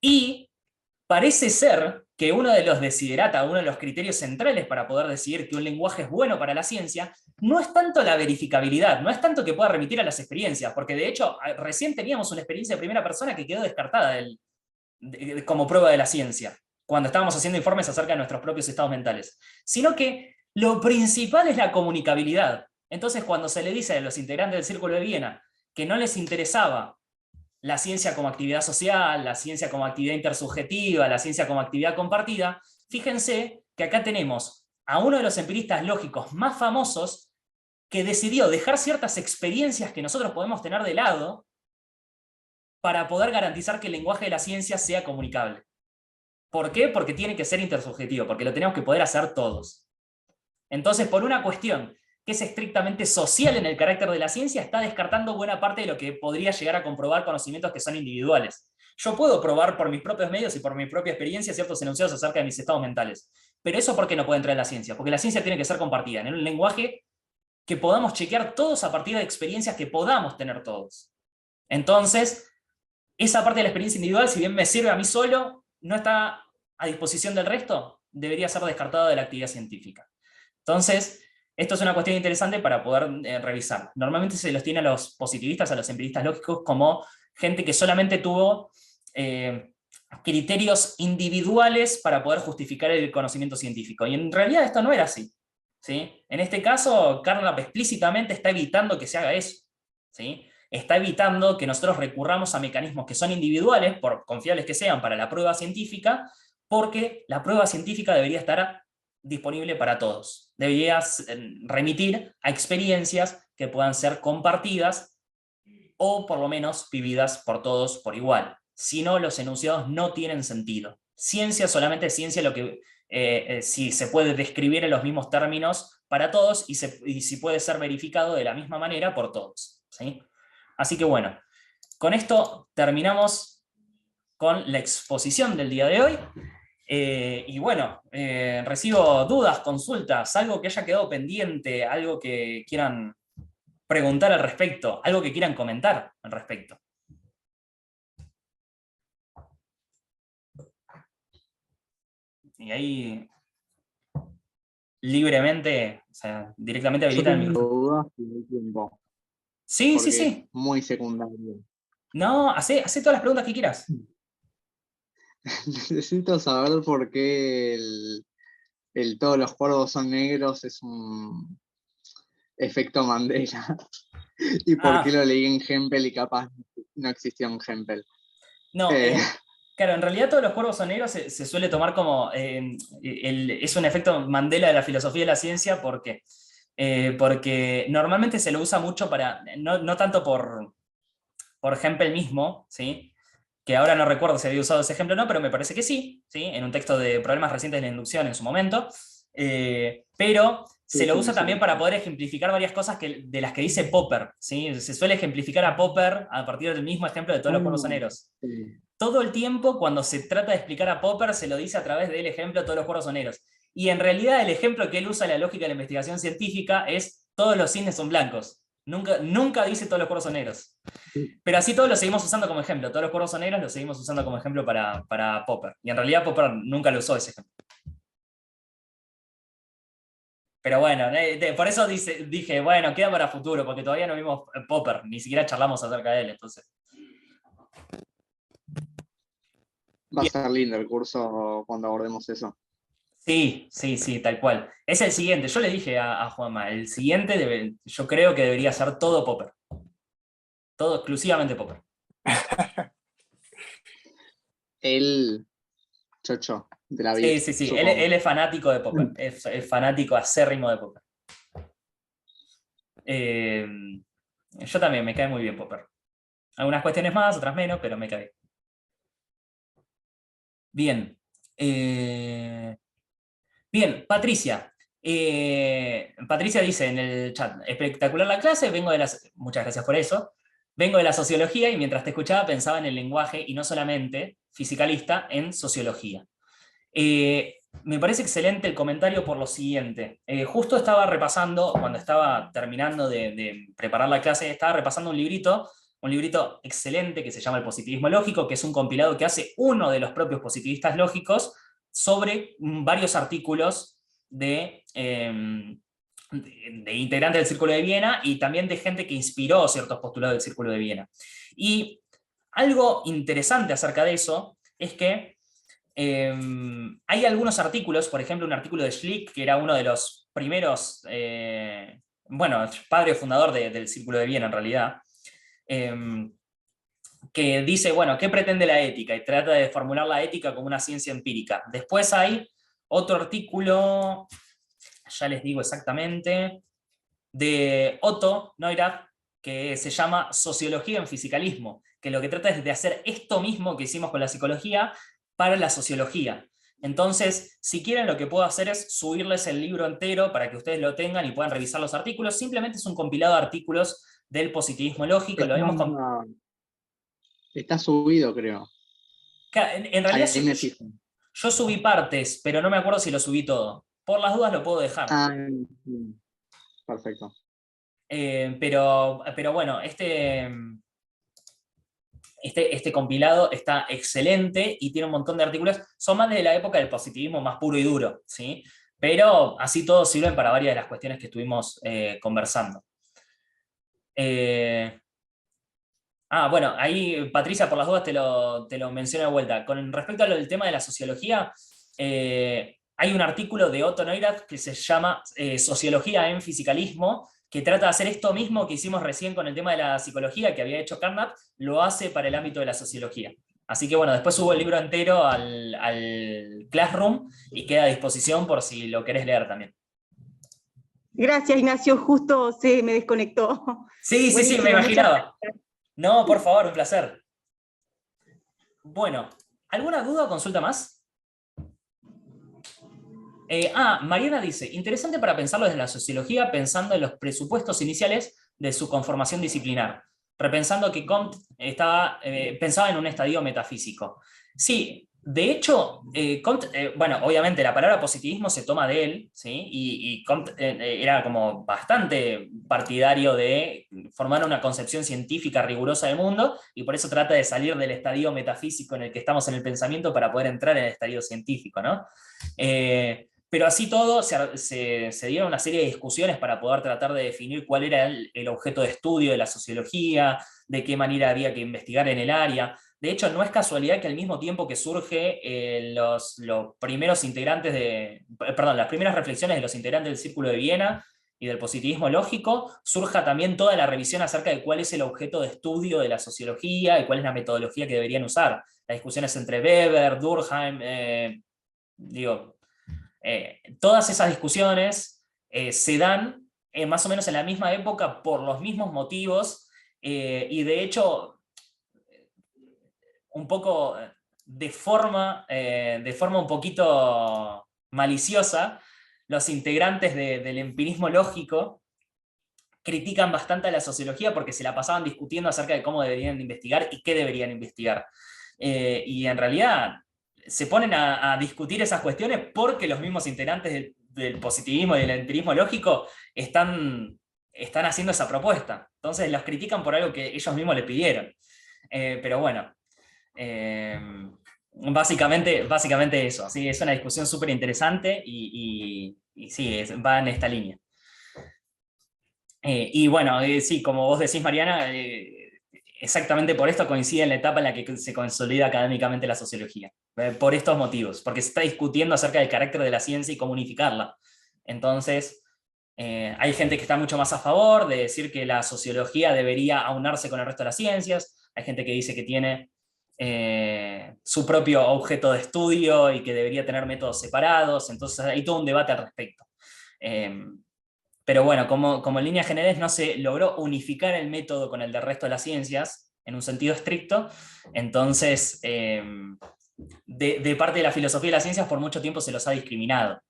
Y parece ser que uno de los desiderata, uno de los criterios centrales para poder decidir que un lenguaje es bueno para la ciencia, no es tanto la verificabilidad, no es tanto que pueda remitir a las experiencias, porque de hecho recién teníamos una experiencia de primera persona que quedó descartada como prueba de la ciencia, cuando estábamos haciendo informes acerca de nuestros propios estados mentales, sino que lo principal es la comunicabilidad. Entonces cuando se le dice a los integrantes del Círculo de Viena que no les interesaba la ciencia como actividad social, la ciencia como actividad intersubjetiva, la ciencia como actividad compartida, fíjense que acá tenemos a uno de los empiristas lógicos más famosos que decidió dejar ciertas experiencias que nosotros podemos tener de lado para poder garantizar que el lenguaje de la ciencia sea comunicable. ¿Por qué? Porque tiene que ser intersubjetivo, porque lo tenemos que poder hacer todos. Entonces, por una cuestión que es estrictamente social en el carácter de la ciencia, está descartando buena parte de lo que podría llegar a comprobar conocimientos que son individuales. Yo puedo probar por mis propios medios y por mi propia experiencia ciertos enunciados acerca de mis estados mentales. Pero eso, ¿por qué no puede entrar en la ciencia? Porque la ciencia tiene que ser compartida en un lenguaje que podamos chequear todos a partir de experiencias que podamos tener todos. Entonces, esa parte de la experiencia individual, si bien me sirve a mí solo, no está a disposición del resto, debería ser descartada de la actividad científica. Entonces, esto es una cuestión interesante para poder revisar. Normalmente se los tiene a los positivistas, a los empiristas lógicos, como gente que solamente tuvo criterios individuales para poder justificar el conocimiento científico. Y en realidad esto no era así, ¿sí? En este caso, Carnap explícitamente está evitando que se haga eso, ¿sí? Está evitando que nosotros recurramos a mecanismos que son individuales, por confiables que sean, para la prueba científica, porque la prueba científica debería estar disponible para todos. Debería remitir a experiencias que puedan ser compartidas o por lo menos vividas por todos por igual. Si no, los enunciados no tienen sentido. Ciencia, solamente ciencia, lo que si se puede describir en los mismos términos para todos y si puede ser verificado de la misma manera por todos, ¿sí? Así que bueno, con esto terminamos con la exposición del día de hoy. Y bueno, recibo dudas, consultas, algo que haya quedado pendiente, algo que quieran preguntar al respecto, algo que quieran comentar al respecto. Y ahí libremente, o sea, directamente habilitan el micrófono. Dudas y hay tiempo, Sí, sí, porque sí. es muy secundario. No, hace todas las preguntas que quieras. Necesito saber por qué el todos los cuervos son negros es un efecto Mandela. Y por qué lo leí en Hempel y capaz no existía un Hempel. No, claro, en realidad todos los cuervos son negros se suele tomar como, es un efecto Mandela de la filosofía de la ciencia, porque normalmente se lo usa mucho para, no tanto por Hempel mismo, ¿sí? Que ahora no recuerdo si había usado ese ejemplo o no, pero me parece que sí, ¿sí? En un texto de problemas recientes de la inducción en su momento, pero se lo usa también para poder ejemplificar varias cosas de las que dice Popper, ¿sí? Se suele ejemplificar a Popper a partir del mismo ejemplo de todos los cuervos soneros. Todo el tiempo, cuando se trata de explicar a Popper, se lo dice a través del ejemplo de todos los cuervos soneros. Y en realidad el ejemplo que él usa en la lógica de la investigación científica es todos los cisnes son blancos. Nunca dice todos los cuervos son negros. Pero así todos lo seguimos usando como ejemplo. Todos los cuervos son negros lo seguimos usando como ejemplo para Popper. Y en realidad Popper nunca lo usó ese ejemplo. Pero bueno, por eso dije, bueno, queda para futuro, porque todavía no vimos Popper, ni siquiera charlamos acerca de él, entonces. Va a ser lindo el curso cuando abordemos eso. Sí, tal cual. Es el siguiente, yo le dije a Juanma, el siguiente yo creo que debería ser todo Popper. Todo exclusivamente Popper. El chocho de la vida. Sí. Él es fanático de Popper. Es fanático acérrimo de Popper. Yo también, me cae muy bien Popper. Algunas cuestiones más, otras menos, pero me cae bien. Bien, Patricia. Patricia dice en el chat, espectacular la clase, muchas gracias por eso. Vengo de la sociología y mientras te escuchaba pensaba en el lenguaje y no solamente fisicalista, en sociología. Me parece excelente el comentario por lo siguiente. Justo estaba repasando, cuando estaba terminando de preparar la clase, estaba repasando un librito excelente que se llama El positivismo lógico, que es un compilado que hace uno de los propios positivistas lógicos sobre varios artículos de integrantes del Círculo de Viena y también de gente que inspiró ciertos postulados del Círculo de Viena. Y algo interesante acerca de eso es que hay algunos artículos, por ejemplo un artículo de Schlick, que era uno de los primeros, padre fundador del Círculo de Viena en realidad, que dice, bueno, ¿qué pretende la ética? Y trata de formular la ética como una ciencia empírica. Después hay otro artículo, ya les digo exactamente, de Otto Neurath, que se llama Sociología en Fisicalismo, que lo que trata es de hacer esto mismo que hicimos con la psicología para la sociología. Entonces, si quieren, lo que puedo hacer es subirles el libro entero para que ustedes lo tengan y puedan revisar los artículos. Simplemente es un compilado de artículos del positivismo lógico. Está subido, creo. En realidad, Ahí me fijo. yo subí partes, pero no me acuerdo si lo subí todo. Por las dudas lo puedo dejar. Perfecto. Pero bueno, este compilado está excelente y tiene un montón de artículos. Son más de la época del positivismo más puro y duro, ¿sí? Pero así todos sirven para varias de las cuestiones que estuvimos conversando. Bueno, ahí Patricia, por las dudas te lo menciono de vuelta. Con respecto a lo del tema de la sociología, hay un artículo de Otto Neurath que se llama Sociología en Fisicalismo, que trata de hacer esto mismo que hicimos recién con el tema de la psicología, que había hecho Carnap, lo hace para el ámbito de la sociología. Así que bueno, después subo el libro entero al Classroom y queda a disposición por si lo querés leer también. Gracias, Ignacio, justo se me desconectó. Sí, Buenísimo, me imaginaba. muchas gracias. No, por favor, un placer. Bueno, ¿alguna duda o consulta más? Mariana dice, interesante para pensarlo desde la sociología, pensando en los presupuestos iniciales de su conformación disciplinar, repensando que Comte pensaba en un estadio metafísico. Sí, de hecho, Comte, bueno, obviamente la palabra positivismo se toma de él, ¿sí? Y Comte era como bastante partidario de formar una concepción científica rigurosa del mundo, y por eso trata de salir del estadio metafísico en el que estamos en el pensamiento para poder entrar en el estadio científico, ¿no? Pero así todo, se dieron una serie de discusiones para poder tratar de definir cuál era el objeto de estudio de la sociología, de qué manera había que investigar en el área. De hecho, no es casualidad que al mismo tiempo que surge los primeros integrantes las primeras reflexiones de los integrantes del Círculo de Viena y del positivismo lógico, surja también toda la revisión acerca de cuál es el objeto de estudio de la sociología y cuál es la metodología que deberían usar. Las discusiones entre Weber, Durkheim, todas esas discusiones se dan más o menos en la misma época por los mismos motivos, y de hecho un poco de forma un poquito maliciosa, los integrantes del empirismo lógico critican bastante a la sociología porque se la pasaban discutiendo acerca de cómo deberían investigar y qué deberían investigar. Y en realidad se ponen a discutir esas cuestiones porque los mismos integrantes del positivismo y del empirismo lógico están haciendo esa propuesta. Entonces los critican por algo que ellos mismos le pidieron. Pero bueno, básicamente eso. ¿Sí? Es una discusión súper interesante y sí, va en esta línea. Y bueno, sí, como vos decís, Mariana, exactamente por esto coincide en la etapa en la que se consolida académicamente la sociología. Por estos motivos, porque se está discutiendo acerca del carácter de la ciencia y cómo unificarla. Entonces, hay gente que está mucho más a favor de decir que la sociología debería aunarse con el resto de las ciencias. Hay gente que dice que tiene su propio objeto de estudio y que debería tener métodos separados. Entonces hay todo un debate al respecto. Pero bueno, como en líneas generales no se logró unificar el método con el del resto de las ciencias, en un sentido estricto, entonces de parte de la filosofía de las ciencias por mucho tiempo se los ha discriminado.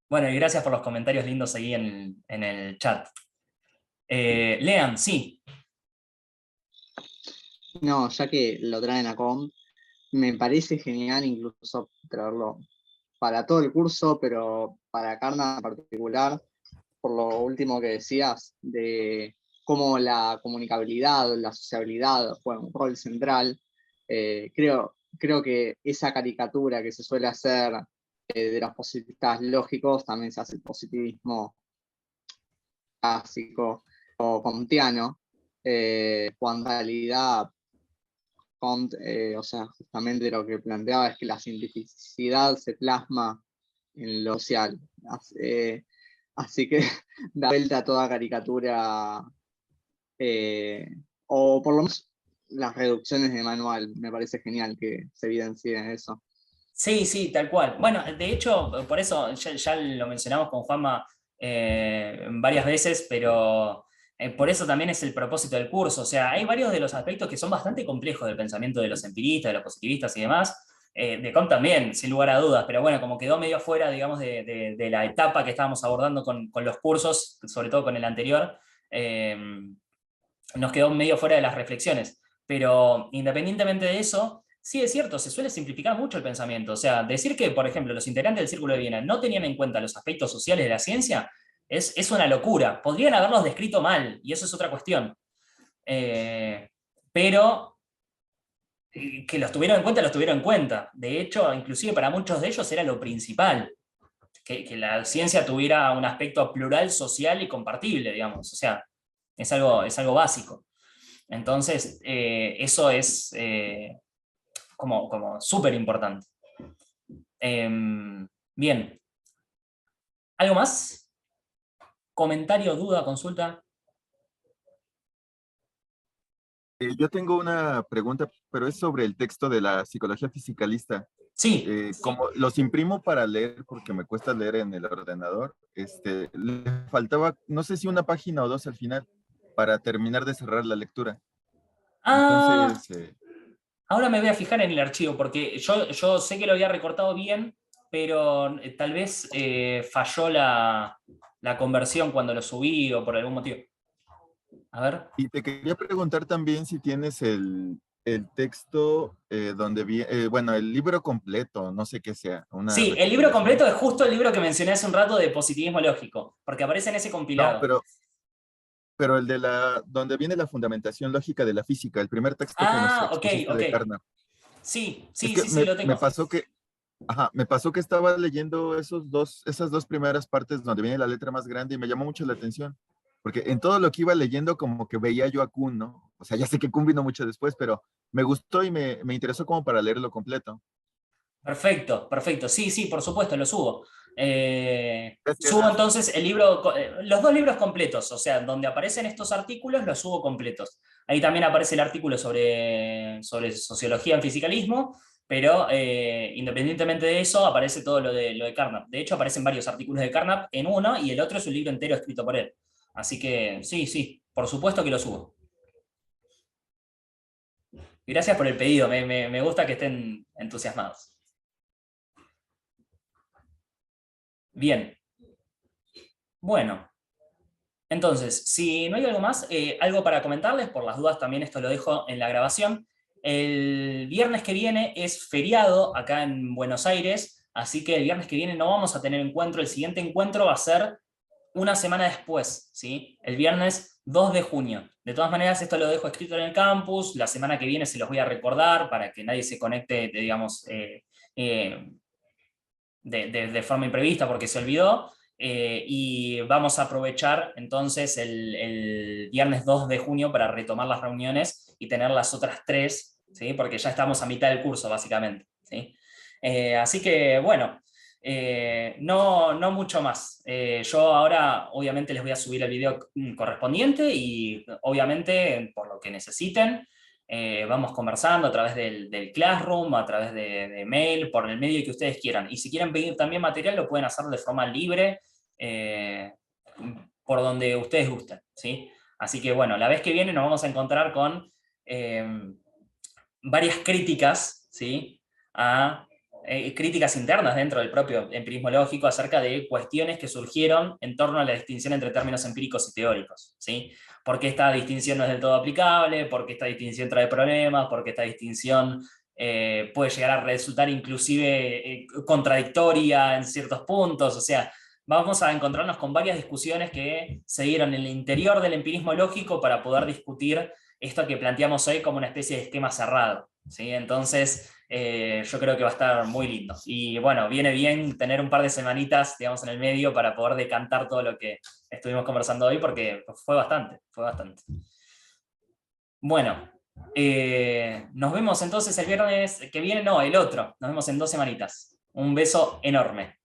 Bueno, y gracias por los comentarios lindos ahí en el chat. Lean, sí. No, ya que lo traen a Comte, me parece genial incluso traerlo para todo el curso, pero para Carnap en particular, por lo último que decías, de cómo la comunicabilidad, la sociabilidad juega un rol central. Creo que esa caricatura que se suele hacer de los positivistas lógicos también se hace el positivismo clásico o comtiano, cuando en realidad Comte, justamente lo que planteaba es que la cientificidad se plasma en lo social. Así que da vuelta a toda caricatura, o por lo menos las reducciones de manual, me parece genial que se evidencien eso. Sí, tal cual. Bueno, de hecho, por eso ya lo mencionamos con Juanma varias veces, pero por eso también es el propósito del curso. O sea, hay varios de los aspectos que son bastante complejos del pensamiento de los empiristas, de los positivistas y demás, De Comte también, sin lugar a dudas, pero bueno, como quedó medio fuera, digamos, de la etapa que estábamos abordando con los cursos, sobre todo con el anterior, nos quedó medio fuera de las reflexiones. Pero independientemente de eso, sí es cierto, se suele simplificar mucho el pensamiento. O sea, decir que, por ejemplo, los integrantes del Círculo de Viena no tenían en cuenta los aspectos sociales de la ciencia es una locura. Podrían haberlos descrito mal, y eso es otra cuestión. Pero que los tuvieron en cuenta, los tuvieron en cuenta. De hecho, inclusive para muchos de ellos era lo principal, que la ciencia tuviera un aspecto plural, social y compartible, digamos. O sea, es algo básico. Entonces, eso es como súper importante. Bien. ¿Algo más? ¿Comentario, duda, consulta? Yo tengo una pregunta, pero es sobre el texto de la psicología fisicalista. Sí. Como los imprimo para leer, porque me cuesta leer en el ordenador, le faltaba, no sé si una página o dos al final, para terminar de cerrar la lectura. Ah, Entonces, ahora me voy a fijar en el archivo, porque yo sé que lo había recortado bien, pero tal vez falló la conversión cuando lo subí o por algún motivo. A ver. y te quería preguntar también si tienes el texto donde viene, bueno, el libro completo, no sé qué sea. Una Sí, el libro recopilación. completo es justo el libro que mencioné hace un rato de positivismo lógico, porque aparece en ese No, compilado. pero el de donde viene la fundamentación lógica de la física, el primer texto que nos Ah, ok, expusiste ok. de Carnap. Sí, Es sí, que sí, sí, lo me tengo. pasó que, ajá, me pasó que estaba leyendo esas dos primeras partes donde viene la letra más grande y me llamó mucho la atención, porque en todo lo que iba leyendo como que veía yo a Kuhn, ¿no? O sea, ya sé que Kuhn vino mucho después, pero me gustó y me interesó como para leerlo completo. Perfecto, perfecto. Sí, sí, por supuesto, lo subo. Subo Gracias. entonces el libro, los dos libros completos, o sea, donde aparecen estos artículos, los subo completos. Ahí también aparece el artículo sobre sociología en fisicalismo, pero independientemente de eso, aparece todo lo de Carnap. De hecho, aparecen varios artículos de Carnap en uno, y el otro es un libro entero escrito por él. Así que sí, sí, por supuesto que lo subo. Gracias por el pedido, me gusta que estén entusiasmados. Bien. Bueno, entonces, si no hay algo más, algo para comentarles, por las dudas también esto lo dejo en la grabación. El viernes que viene es feriado acá en Buenos Aires, así que el viernes que viene no vamos a tener encuentro, el siguiente encuentro va a ser una semana después, ¿sí? El viernes 2 de junio. De todas maneras, esto lo dejo escrito en el campus, la semana que viene se los voy a recordar para que nadie se conecte, digamos, de forma imprevista porque se olvidó. Y vamos a aprovechar entonces el viernes 2 de junio para retomar las reuniones y tener las otras 3, ¿sí? Porque ya estamos a mitad del curso básicamente, ¿sí? Así que bueno, no mucho más. Yo ahora obviamente les voy a subir el video correspondiente y obviamente por lo que necesiten. Vamos conversando a través del Classroom, a través de mail, por el medio que ustedes quieran. Y si quieren pedir también material, lo pueden hacer de forma libre, por donde ustedes gusten, ¿sí? Así que bueno, la vez que viene nos vamos a encontrar con varias críticas, ¿sí? Críticas internas dentro del propio empirismo lógico acerca de cuestiones que surgieron en torno a la distinción entre términos empíricos y teóricos, ¿sí? ¿Por qué esta distinción no es del todo aplicable? ¿Por qué esta distinción trae problemas? ¿Por qué esta distinción puede llegar a resultar inclusive contradictoria en ciertos puntos? O sea, vamos a encontrarnos con varias discusiones que se dieron en el interior del empirismo lógico para poder discutir esto que planteamos hoy como una especie de esquema cerrado, ¿sí? Entonces, yo creo que va a estar muy lindo. Y bueno, viene bien tener un par de semanitas, digamos, en el medio para poder decantar todo lo que estuvimos conversando hoy, porque fue bastante, fue bastante. Bueno, nos vemos entonces el viernes que viene, no, el otro. Nos vemos en 2 semanitas. Un beso enorme.